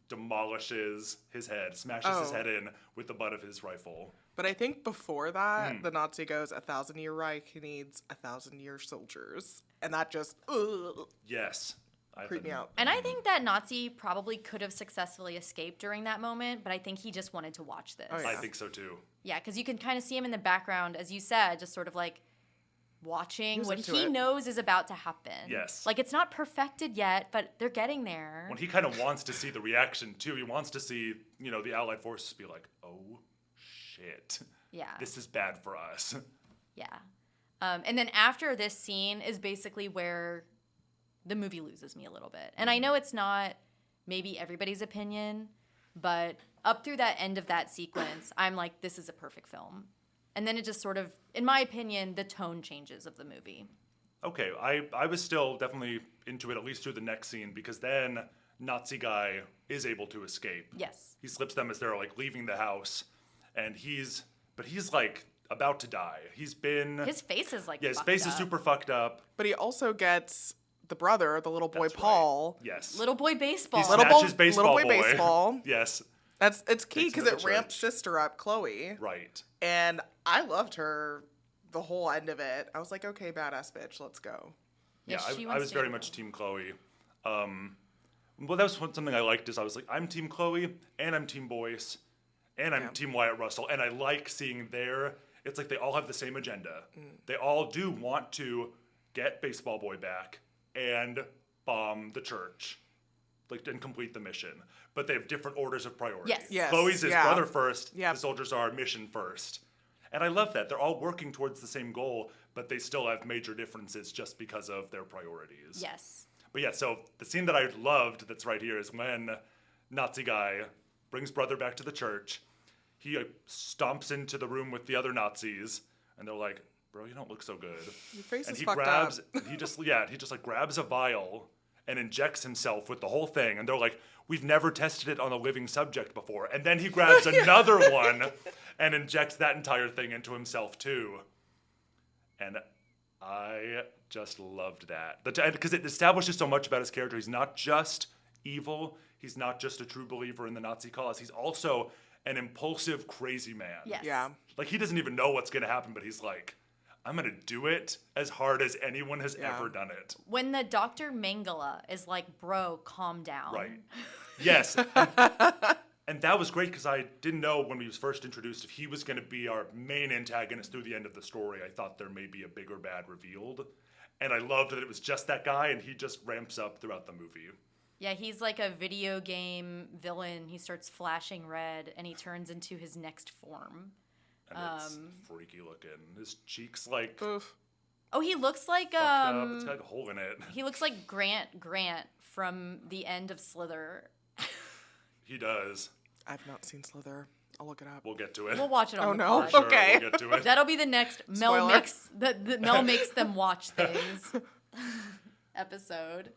demolishes his head, smashes his Oh. head in with the butt of his rifle. But I think before that, the Nazi goes, 1,000-year Reich needs 1,000-year soldiers. And that just, Yes. creeped me out. And I think that Nazi probably could have successfully escaped during that moment, but I think he just wanted to watch this. Oh, yeah. I think so too. Yeah, because you can kind of see him in the background, as you said, just sort of like watching He's what into he it. knows is about to happen. Yes. Like it's not perfected yet, but they're getting there. When he kind of wants to see the reaction too. He wants to see, the Allied forces be like, oh, shit. Yeah. This is bad for us. Yeah. And then after this scene is basically where the movie loses me a little bit. And I know it's not maybe everybody's opinion, but up through that end of that sequence, I'm like, this is a perfect film. And then it just sort of, in my opinion, the tone changes of the movie. Okay, I was still definitely into it, at least through the next scene, because then Nazi guy is able to escape. Yes. He slips them as they're like leaving the house, and he's like about to die. He's been His face is like his fucked face is up. super fucked up. But he also gets the brother, the little boy That's right. Paul. Yes. Little boy baseball. He Little snatches boy- baseball little boy baseball. Yes. It's key Takes him because to the it ramps church. sister up, Chloe. Right. And I loved her the whole end of it. I was like, okay, badass bitch, let's go. Yeah, Yeah, she I wants was to very go. much Team Chloe. Well, that was something I liked is I was like, I'm Team Chloe, and I'm Team Boyce, and I'm Yeah. Team Wyatt Russell, and I like seeing it's like they all have the same agenda. They all do want to get Baseball Boy back and bomb the church, like, and complete the mission. But they have different orders of priority. Yes. Yes, Chloe's is yeah. brother first, Yep. the soldiers are mission first. And I love that. They're all working towards the same goal, but they still have major differences just because of their priorities. Yes. But yeah, so the scene that I loved that's right here is when Nazi guy brings brother back to the church. He stomps into the room with the other Nazis, and they're like, "Bro, you don't look so good." Your face And is he fucked grabs, up. he just like grabs a vial and injects himself with the whole thing. And they're like, "We've never tested it on a living subject before." And then he grabs another one and injects that entire thing into himself too. And I just loved that. Because it establishes so much about his character. He's not just evil. He's not just a true believer in the Nazi cause. He's also an impulsive, crazy man. Yes. Yeah. Like, he doesn't even know what's going to happen, but he's like, I'm going to do it as hard as anyone has Yeah. ever done it. When the Dr. Mengele is like, bro, calm down. Right. Yes. And that was great because I didn't know when we was first introduced if he was going to be our main antagonist through the end of the story. I thought there may be a bigger bad revealed. And I loved that it was just that guy, and he just ramps up throughout the movie. Yeah, he's like a video game villain. He starts flashing red and he turns into his next form. And it's freaky looking. His cheeks like Oof. Oh, he looks like fucked up. It's got like a hole in it. he looks like Grant from the end of Slither. He does. I've not seen Slither. I'll look it up. We'll get to it. We'll watch it on Oh, the no. pod. Sure, Okay. We'll get to it. That'll be the next Mel Spoiler. makes the Mel makes them watch things episode.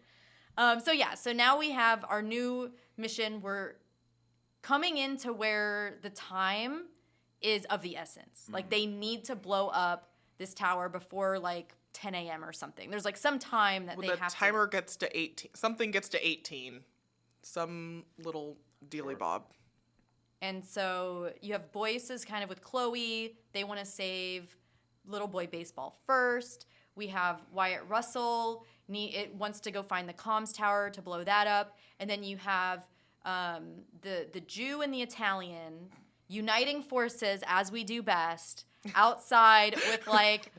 So now we have our new mission. We're coming into where the time is of the essence. Like, they need to blow up this tower before like 10 a.m. or something. There's like some time that Well, they the have timer gets to 18. Something gets to 18. Some little dealy bob. And so you have Boyce is kind of with Chloe. They want to save little boy baseball first. We have Wyatt Russell. It wants to go find the comms tower to blow that up. And then you have the Jew and the Italian uniting forces, as we do best, outside with like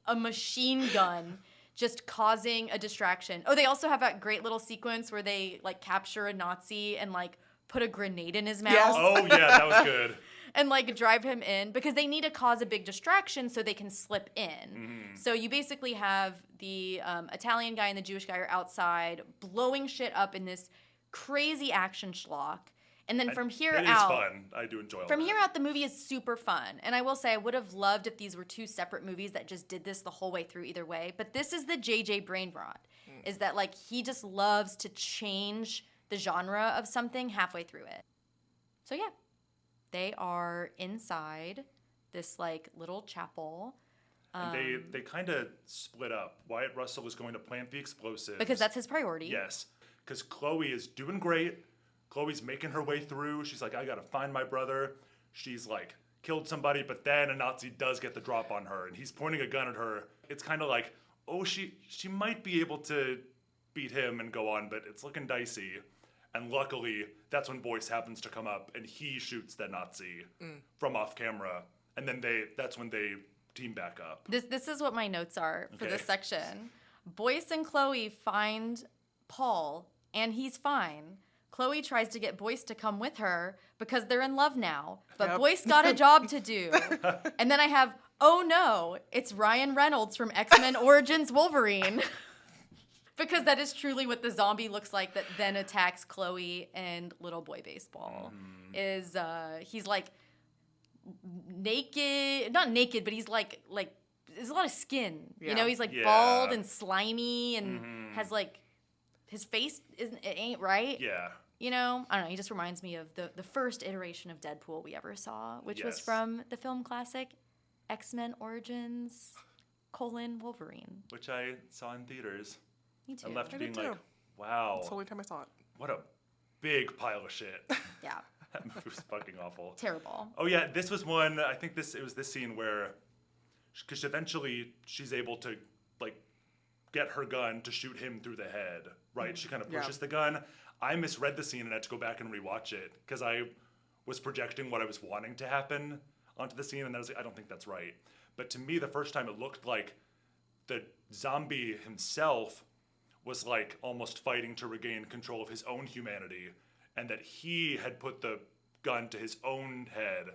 a machine gun, just causing a distraction. Oh, they also have that great little sequence where they like capture a Nazi and like put a grenade in his mouth. Yes. Oh, yeah, that was good. And like drive him in because they need to cause a big distraction so they can slip in. Mm-hmm. So you basically have the Italian guy and the Jewish guy are outside blowing shit up in this crazy action schlock. And then from here It is out, fun. I do enjoy all from that. here out, the movie is super fun. And I will say, I would have loved if these were two separate movies that just did this the whole way through either way. But this is the JJ brain rot, is that like he just loves to change the genre of something halfway through it. So yeah, they are inside this like little chapel. And they kind of split up. Wyatt Russell is going to plant the explosives. Because that's his priority. Yes. Because Chloe is doing great. Chloe's making her way through. She's like, I gotta find my brother. She's like, killed somebody, but then a Nazi does get the drop on her, and he's pointing a gun at her. It's kind of like, oh, she might be able to beat him and go on, but it's looking dicey. And luckily, that's when Boyce happens to come up, and he shoots the Nazi from off camera. And then that's when they team back up. This is what my notes are for Okay. this section. Boyce and Chloe find Paul, and he's fine. Chloe tries to get Boyce to come with her because they're in love now. But Yep. Boyce got a job to do. And then I have, oh no, it's Ryan Reynolds from X-Men Origins Wolverine. Because that is truly what the zombie looks like that then attacks Chloe and little boy baseball. He's like naked, not naked, but he's like there's a lot of skin. You know, Yeah. he's like Yeah. bald and slimy and has like his face it ain't right. Yeah. you know, I don't know, he just reminds me of the first iteration of Deadpool we ever saw, which was Yes. from the film classic X-Men Origins, Wolverine. Which I saw in theaters. Me too. And left I being did like, too. wow, That's the only time I saw it. what a big pile of shit. Yeah, That movie was fucking awful. terrible. Oh yeah, this was one. I think it was this scene where, because eventually she's able to like get her gun to shoot him through the head. Right? She kind of Yeah. pushes the gun. I misread the scene and had to go back and rewatch it because I was projecting what I was wanting to happen onto the scene, and I was like, I don't think that's right. But to me, the first time it looked like the zombie himself was like almost fighting to regain control of his own humanity, and that he had put the gun to his own head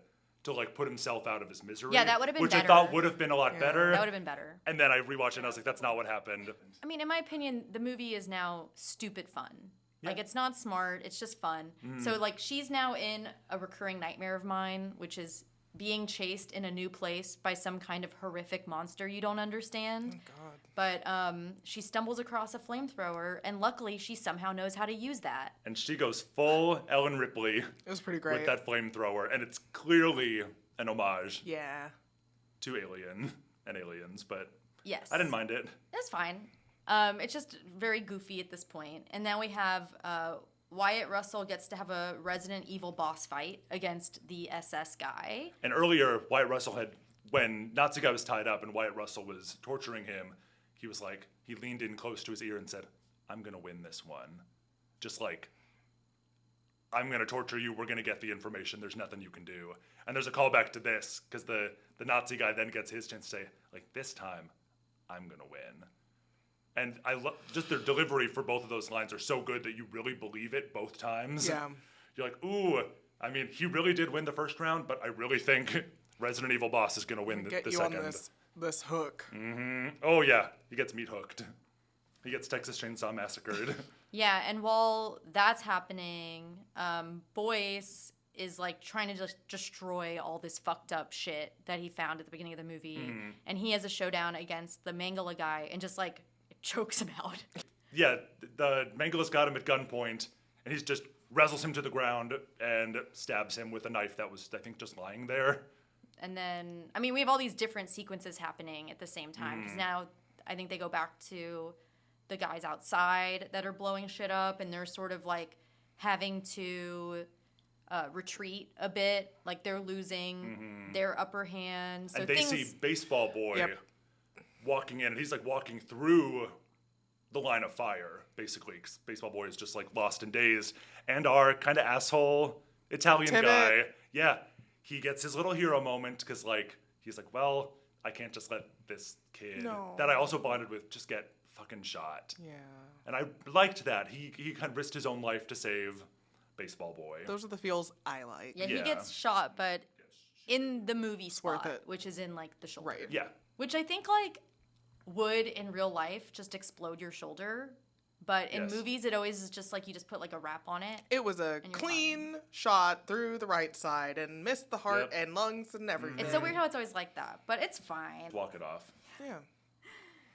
to like put himself out of his misery. Yeah, that would have been which better. I thought would have been a lot Yeah. better. That would have been better. And then I rewatched it and I was like, that's not what happened. I mean, in my opinion, the movie is now stupid fun. Like, Yeah. it's not smart, it's just fun. So, like, she's now in a recurring nightmare of mine, which is being chased in a new place by some kind of horrific monster you don't understand. God. But she stumbles across a flamethrower, and luckily she somehow knows how to use that. And she goes full Ellen Ripley It was pretty great. with that flamethrower, and it's clearly an homage Yeah. to Alien and Aliens, but Yes. I didn't mind it. It's fine. It's just very goofy at this point. And now we have Wyatt Russell gets to have a Resident Evil boss fight against the SS guy. And earlier, Wyatt Russell had, when Nazi guy was tied up and Wyatt Russell was torturing him, he was like, he leaned in close to his ear and said, I'm going to win this one. Just like, I'm going to torture you. We're going to get the information. There's nothing you can do. And there's a callback to this because the Nazi guy then gets his chance to say, like, this time, I'm going to win. And I love just their delivery for both of those lines are so good that you really believe it both times. Yeah. You're like, ooh, I mean, he really did win the first round, but I really think Resident Evil boss is going to win Get the you second. on this hook. Oh, yeah. He gets meat hooked. He gets Texas Chainsaw Massacred. Yeah, and while that's happening, Boyce is like trying to just destroy all this fucked up shit that he found at the beginning of the movie. And he has a showdown against the Mangala guy and just like chokes him out. Yeah, the Mangala's got him at gunpoint, and he's just wrestles him to the ground and stabs him with a knife that was, I think, just lying there. And then, I mean, we have all these different sequences happening at the same time. Because now I think they go back to the guys outside that are blowing shit up, and they're sort of like having to retreat a bit. Like they're losing their upper hand. So And they see Baseball Boy Yep. walking in, and he's like walking through the line of fire, basically. 'Cause Baseball Boy is just like lost and dazed. And our kind of asshole Italian Tibbet. guy, yeah, he gets his little hero moment because like he's like, well, I can't just let this kid No. that I also bonded with just get fucking shot. Yeah. And I liked that. He kind of risked his own life to save Baseball Boy. Those are the feels I like. Yeah, he Yeah. gets shot, but in the movie worth spot, it. which is in like the shoulder. Right. Yeah. Which I think like would in real life just explode your shoulder. But in Yes. movies, it always is just like you just put like a wrap on it. It was a you're clean shot through the right side and missed the heart Yep. and lungs and everything. It's so weird how it's always like that, but it's fine. Walk it off. Yeah.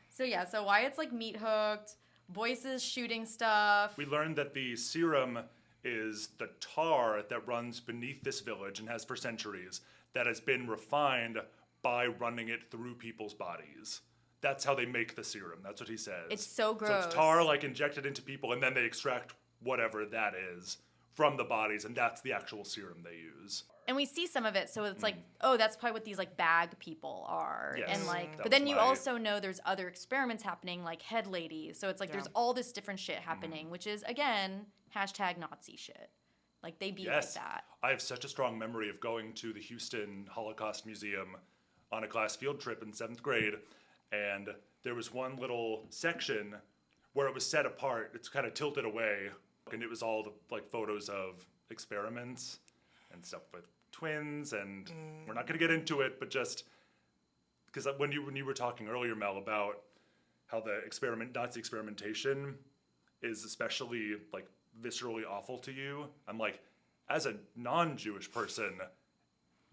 So yeah, so Wyatt's like meat hooked, Boyce is shooting stuff. We learned that the serum is the tar that runs beneath this village and has for centuries that has been refined by running it through people's bodies. That's how they make the serum. That's what he says. It's so So gross. it's tar like injected into people, and then they extract whatever that is from the bodies, and that's the actual serum they use. And we see some of it, so it's like, oh, that's probably what these like bag people are. Yes, And like, that but then was you my- also know there's other experiments happening, like head ladies. So it's like Yeah. there's all this different shit happening, which is again hashtag Nazi shit. Like they be Yes. like that. I have such a strong memory of going to the Houston Holocaust Museum on a class field trip in 7th grade, and there was one little section where it was set apart. It's kind of tilted away, and it was all the like photos of experiments and stuff with twins. And we're not going to get into it, but just because when you were talking earlier, Mel, about how the Nazi experimentation is especially like viscerally awful to you, I'm like, as a non-Jewish person,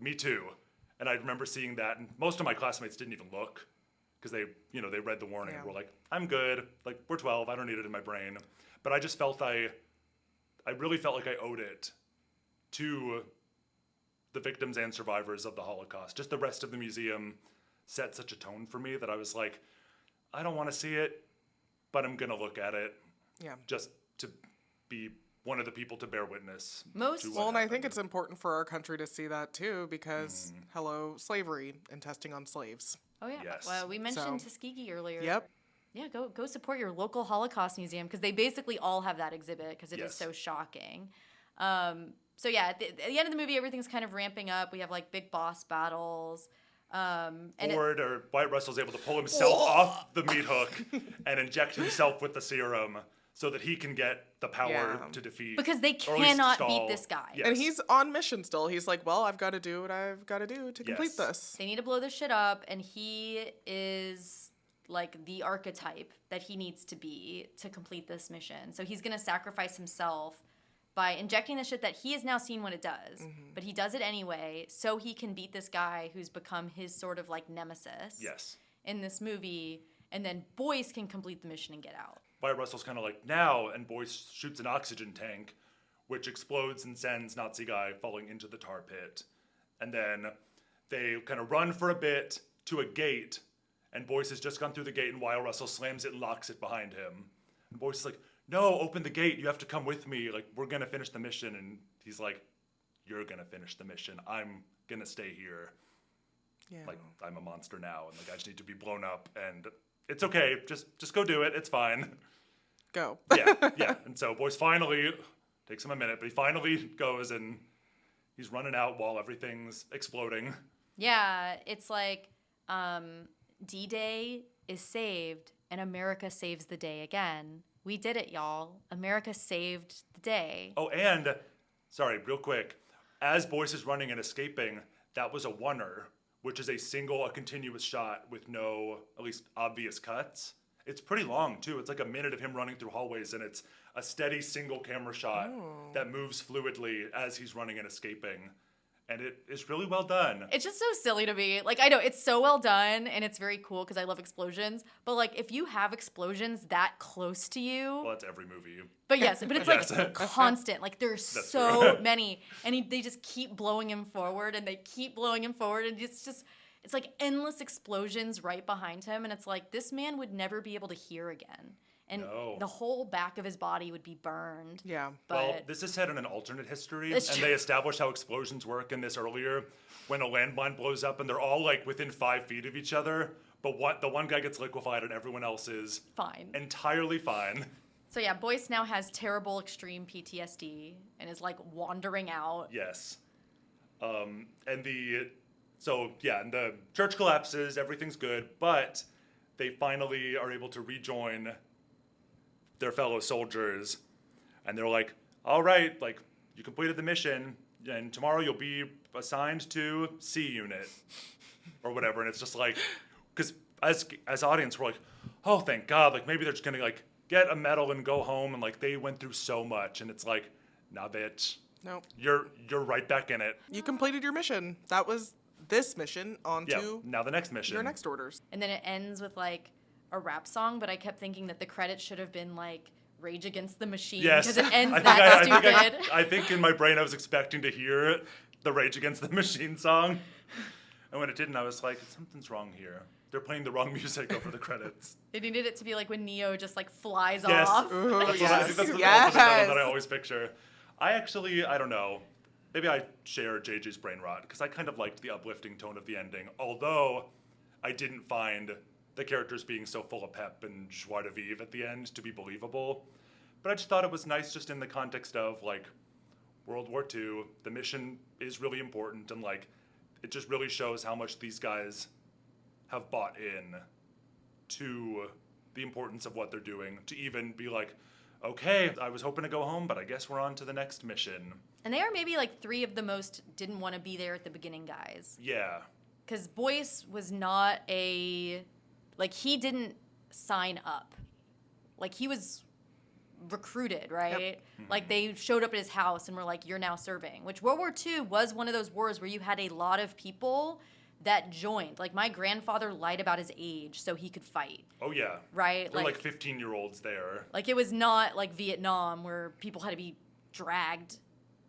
me too. And I remember seeing that, and most of my classmates didn't even look because they read the warning and Yeah. were like, I'm good. Like, we're 12. I don't need it in my brain. But I just felt I I really felt like I owed it to the victims and survivors of the Holocaust. Just the rest of the museum set such a tone for me that I was like, I don't want to see it, but I'm going to look at it Yeah. just to be one of the people to bear witness. Most- to what Well, and I happened. think it's important for our country to see that too, because hello, slavery and testing on slaves. Oh yeah. Yes. Well, we mentioned So- Tuskegee earlier. Yep. Yeah, go support your local Holocaust museum because they basically all have that exhibit because it is Yes. so shocking. So yeah, at the end of the movie, everything's kind of ramping up. We have like big boss battles. And Ford or White Russell's able to pull himself off the meat hook and inject himself with the serum so that he can get the power Yeah. to defeat. because they or at least cannot stall. beat this guy. Yes. And he's on mission still. He's like, well, I've got to do what I've got to do to complete Yes. this. They need to blow this shit up, and he is like the archetype that he needs to be to complete this mission. So he's gonna sacrifice himself by injecting the shit that he has now seen what it does, but he does it anyway so he can beat this guy who's become his sort of like nemesis Yes. in this movie, and then Boyce can complete the mission and get out. White Russell's kind of like, now, and Boyce shoots an oxygen tank, which explodes and sends Nazi guy falling into the tar pit. And then they kind of run for a bit to a gate, and Boyce has just gone through the gate, and White Russell slams it and locks it behind him. And Boyce is like, no, open the gate, you have to come with me, like, we're gonna finish the mission. And he's like, you're gonna finish the mission, I'm gonna stay here. Yeah. Like, I'm a monster now, and like, I just need to be blown up, and it's okay, just go do it, it's fine. Go. Yeah. And so Boyce finally, takes him a minute, but he finally goes and he's running out while everything's exploding. Yeah, it's like D-Day is saved and America saves the day again. We did it, y'all. America saved the day. Oh, and, sorry, real quick, as Boyce is running and escaping, that was a oneer, which is a continuous shot with no, at least, obvious cuts. It's pretty long, too. It's like a minute of him running through hallways, and it's a steady single camera shot that moves fluidly as he's running and escaping. And it is really well done. It's just so silly to me. Like, I know it's so well done and it's very cool because I love explosions. But, like, if you have explosions that close to you. Well, that's every movie. But yes, but it's Yes. like constant. Like, there's That's so true. many. And they just keep blowing him forward and they keep blowing him forward. And it's like endless explosions right behind him. And it's like, this man would never be able to hear again. And No. the whole back of his body would be burned. Yeah. But Well, this is set in an alternate history, It's and true. they established how explosions work in this earlier, when a landmine blows up and they're all like within 5 feet of each other, but the one guy gets liquefied and everyone else is fine. entirely fine. So yeah, Boyce now has terrible extreme PTSD and is like wandering out. Yes. And the church collapses, everything's good, but they finally are able to rejoin their fellow soldiers, and they're like, all right, like, you completed the mission, and tomorrow you'll be assigned to C unit, or whatever, and it's just like, because as audience, we're like, oh, thank God, like, maybe they're just gonna, like, get a medal and go home, and, like, they went through so much, and it's like, nah, bitch, Nope. you're right back in it. You completed your mission. That was this mission. On Yeah, to now the next mission. your next orders. And then it ends with like a rap song, but I kept thinking that the credits should have been like Rage Against the Machine Yes. because it ends I think that I stupid. think I think in my brain I was expecting to hear the Rage Against the Machine song. And when it didn't, I was like, something's wrong here. They're playing the wrong music over the credits. They needed it to be like when Neo just like flies Yes. off. Ooh, I think that's the yes. opposite villain that I always picture. I don't know. Maybe I share JJ's brain rot, because I kind of liked the uplifting tone of the ending, although I didn't find the characters being so full of pep and joie de vivre at the end to be believable. But I just thought it was nice just in the context of, like, World War II, the mission is really important, and, like, it just really shows how much these guys have bought in to the importance of what they're doing, to even be like, okay, I was hoping to go home, but I guess we're on to the next mission. And they are maybe like 3 of the most didn't want to be there at the beginning guys. Yeah. Because Boyce was not he didn't sign up. Like, he was recruited, right? Like, they showed up at his house and were like, you're now serving. Which World War II was one of those wars where you had a lot of people that joined. Like, my grandfather lied about his age so he could fight, Oh, yeah. right? There were like 15-year-olds there. Like, it was not like Vietnam where people had to be dragged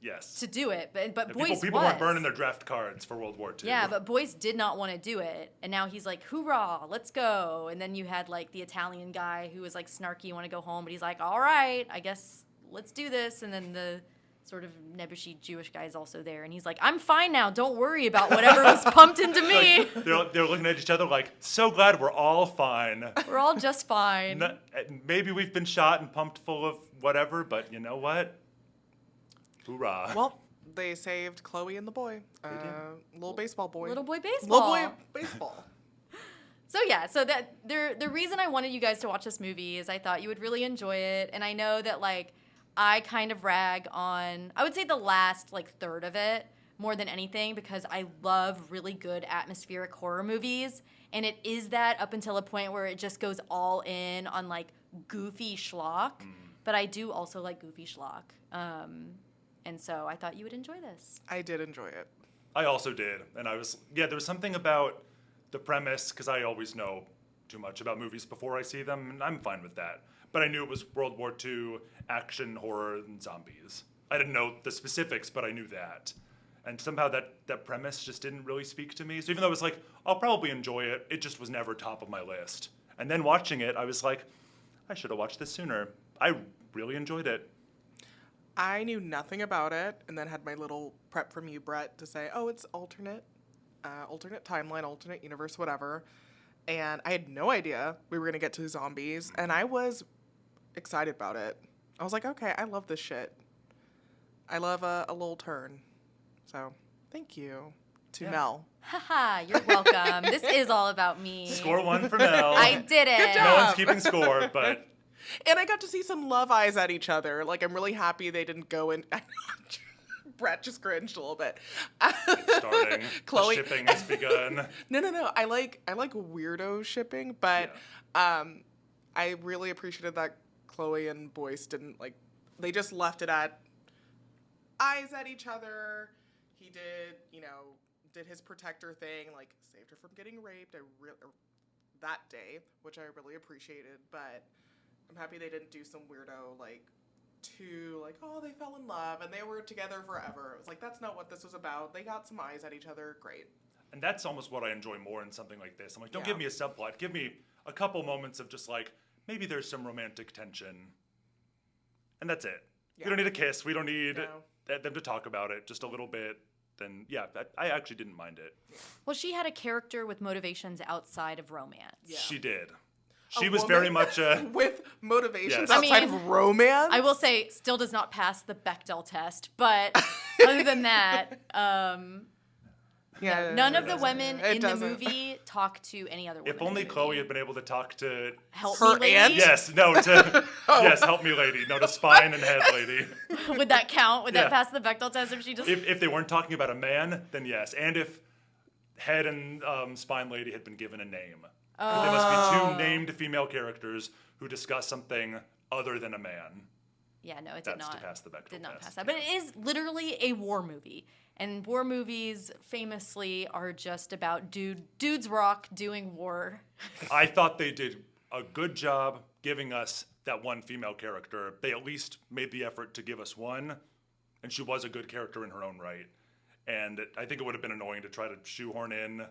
Yes. to do it, but People, Boyce people was. weren't burning their draft cards for World War II. Yeah, but Boyce did not want to do it, and now he's like, "Hoorah, let's go!" And then you had like the Italian guy who was like snarky, want to go home, but he's like, "All right, I guess let's do this." And then the sort of nebbishy Jewish guy is also there, and he's like, "I'm fine now. Don't worry about whatever was pumped into me. They're looking at each other like, so glad we're all fine. We're all just fine." Maybe we've been shot and pumped full of whatever, but you know what? Hoorah. Well, they saved Chloe and the boy. Little baseball boy. Little boy baseball. Little boy baseball. So yeah, so that the reason I wanted you guys to watch this movie is I thought you would really enjoy it, and I know that like I kind of rag on, I would say the last like third of it more than anything, because I love really good atmospheric horror movies, and it is that up until a point where it just goes all in on like goofy schlock, but I do also like goofy schlock, and so I thought you would enjoy this. I did enjoy it. I also did, and there was something about the premise, because I always know too much about movies before I see them, and I'm fine with that. But I knew it was World War II, action, horror, and zombies. I didn't know the specifics, but I knew that. And somehow that premise just didn't really speak to me. So even though I was like, I'll probably enjoy it, it just was never top of my list. And then watching it, I was like, I should have watched this sooner. I really enjoyed it. I knew nothing about it, and then had my little prep from you, Brett, to say, oh, it's alternate timeline, alternate universe, whatever. And I had no idea we were going to get to zombies, and I was excited about it. I was like, okay, I love this shit. I love a little turn. So, thank you to Mel. Haha, you're welcome. This is all about me. Score one for Mel. I did it. Good job. No one's keeping score, but And I got to see some love eyes at each other. Like, I'm really happy they didn't go in. Brett just cringed a little bit. starting. Chloe- The shipping has begun. No. I like weirdo shipping, but I really appreciated that Chloe and Boyce didn't like. They just left it at eyes at each other. He did his protector thing, like saved her from getting raped. That day, which I really appreciated, but I'm happy they didn't do some weirdo they fell in love and they were together forever. It was like, that's not what this was about. They got some eyes at each other. Great. And that's almost what I enjoy more in something like this. I'm like, don't Yeah. give me a subplot. Give me a couple moments of just like, maybe there's some romantic tension. And that's it. Yeah. We don't need a kiss. We don't need No. them to talk about it just a little bit. Then, yeah, I actually didn't mind it. Well, she had a character with motivations outside of romance. Yeah. She did. She A was woman very much a... with motivations Yes. outside I mean, of romance. I will say, still does not pass the Bechdel test, but other than that, none of the women It in doesn't. the movie talk to any other women. If only in the Chloe movie. had been able to talk to... Help Her me, lady. aunt? Yes, no, to... Yes, help me, lady. No, to spine and head, lady. Would that count? Would Yeah. that pass the Bechdel test if she just... If they weren't talking about a man, then yes. And if head and spine lady had been given a name. They must be two named female characters who discuss something other than a man. Yeah, no, it did That's not. to pass the Bechdel Did not test, pass that. But it is literally a war movie. And war movies famously are just about dudes rock doing war. I thought they did a good job giving us that one female character. They at least made the effort to give us one, and she was a good character in her own right. And I think it would have been annoying to try to shoehorn in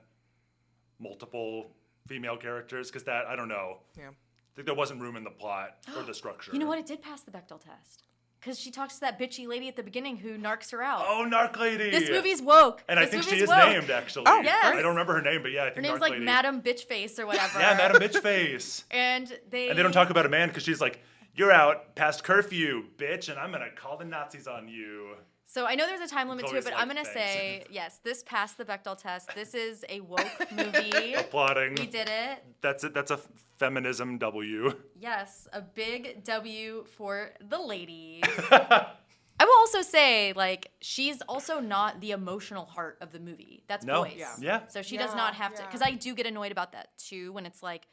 multiple female characters, because that, I don't know. Yeah. I think there wasn't room in the plot or the structure. You know what? It did pass the Bechdel test. Because she talks to that bitchy lady at the beginning who narcs her out. Oh, Narc Lady! This movie's woke. And I This think she movie's is woke. named, actually. Oh, yes. I don't remember her name, but yeah, I think Her name's Narc like Lady. Madam Bitchface or whatever. Yeah, Madam Bitchface. And they And they don't talk about a man because she's like, you're out past curfew, bitch, and I'm going to call the Nazis on you. So I know there's a time limit to it, always but like, I'm going to thanks. say, yes, this passed the Bechdel test. This is a woke movie. Applauding. We did it. That's it. That's a feminism W. Yes, a big W for the ladies. I will also say, like, she's also not the emotional heart of the movie. That's No. Boyce. Yeah. So she does Yeah, not have to, yeah. because I do get annoyed about that too, when it's like,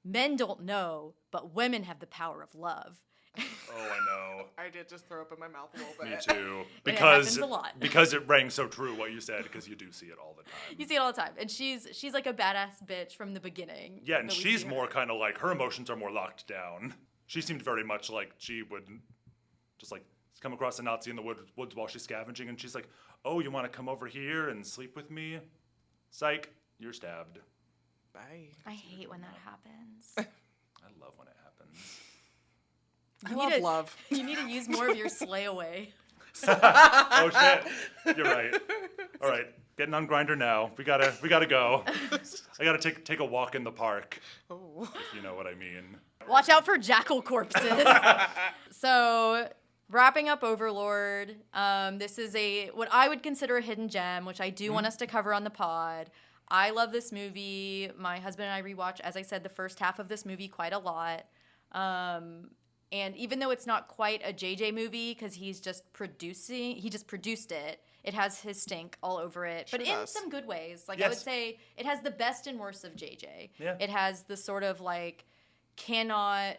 men don't know, but women have the power of love. Oh, I know. I did just throw up in my mouth a little bit. Me too. And it Because happens a lot. because it rang so true what you said, because you do see it all the time. You see it all the time. And she's like a badass bitch from the beginning. Yeah, and that we she's see her. more kind of like, her emotions are more locked down. She seemed very much like she would just like come across a Nazi in the woods while she's scavenging, and she's like, "Oh, you want to come over here and sleep with me?" Psych, you're stabbed. Bye. I hate when that happens. I love when it happens. I love love. You need to use more of your slay away. Oh shit, you're right. All right, getting on Grindr now. We gotta go. I gotta take a walk in the park. Oh. If you know what I mean. Watch out for jackal corpses. So, wrapping up Overlord, this is what I would consider a hidden gem, which I do want us to cover on the pod. I love this movie. My husband and I rewatch, as I said, the first half of this movie quite a lot. And even though it's not quite a JJ movie because he just produced it, it has his stink all over it, Sure but in does. some good ways. Like, Yes. I would say it has the best and worst of JJ. Yeah. It has the sort of like cannot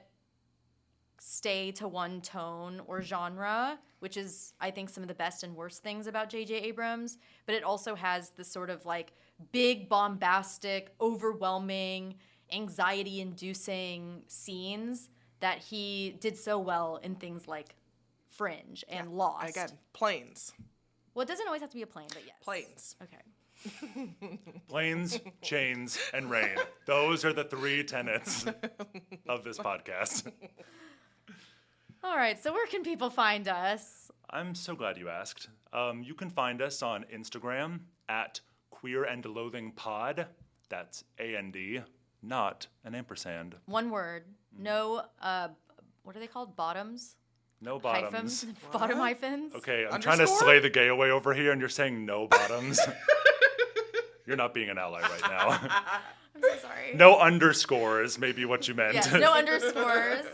stay to one tone or genre, which is, I think, some of the best and worst things about J.J. Abrams. But it also has the sort of like big, bombastic, overwhelming, anxiety-inducing scenes that he did so well in things like Fringe and Lost. Again, planes. Well, it doesn't always have to be a plane, but yes. Planes. Okay. Planes, chains, and rain. Those are the 3 tenets of this podcast. All right, so where can people find us? I'm so glad you asked. You can find us on Instagram at Queer and Loathing Pod. That's A-N-D, not an ampersand. One word. No, what are they called? Bottoms? No bottoms. Hyphens? Bottom hyphens? Okay, I'm trying to Underscore? slay the gay away over here, and you're saying no bottoms. You're not being an ally right now. I'm so sorry. No underscores, maybe what you meant. Yes, no underscores.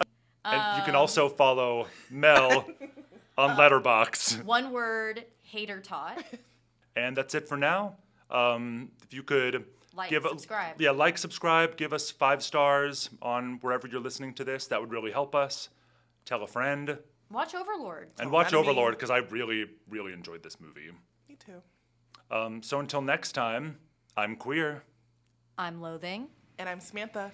And you can also follow Mel on Letterboxd. One word, hater tot. And that's it for now. If you could Like, give subscribe. Yeah, like, subscribe, give us 5 stars on wherever you're listening to this. That would really help us. Tell a friend. Watch Overlord. And watch enemy. Overlord, because I really, really enjoyed this movie. Me too. So until next time, I'm queer. I'm Loathing. And I'm Samantha.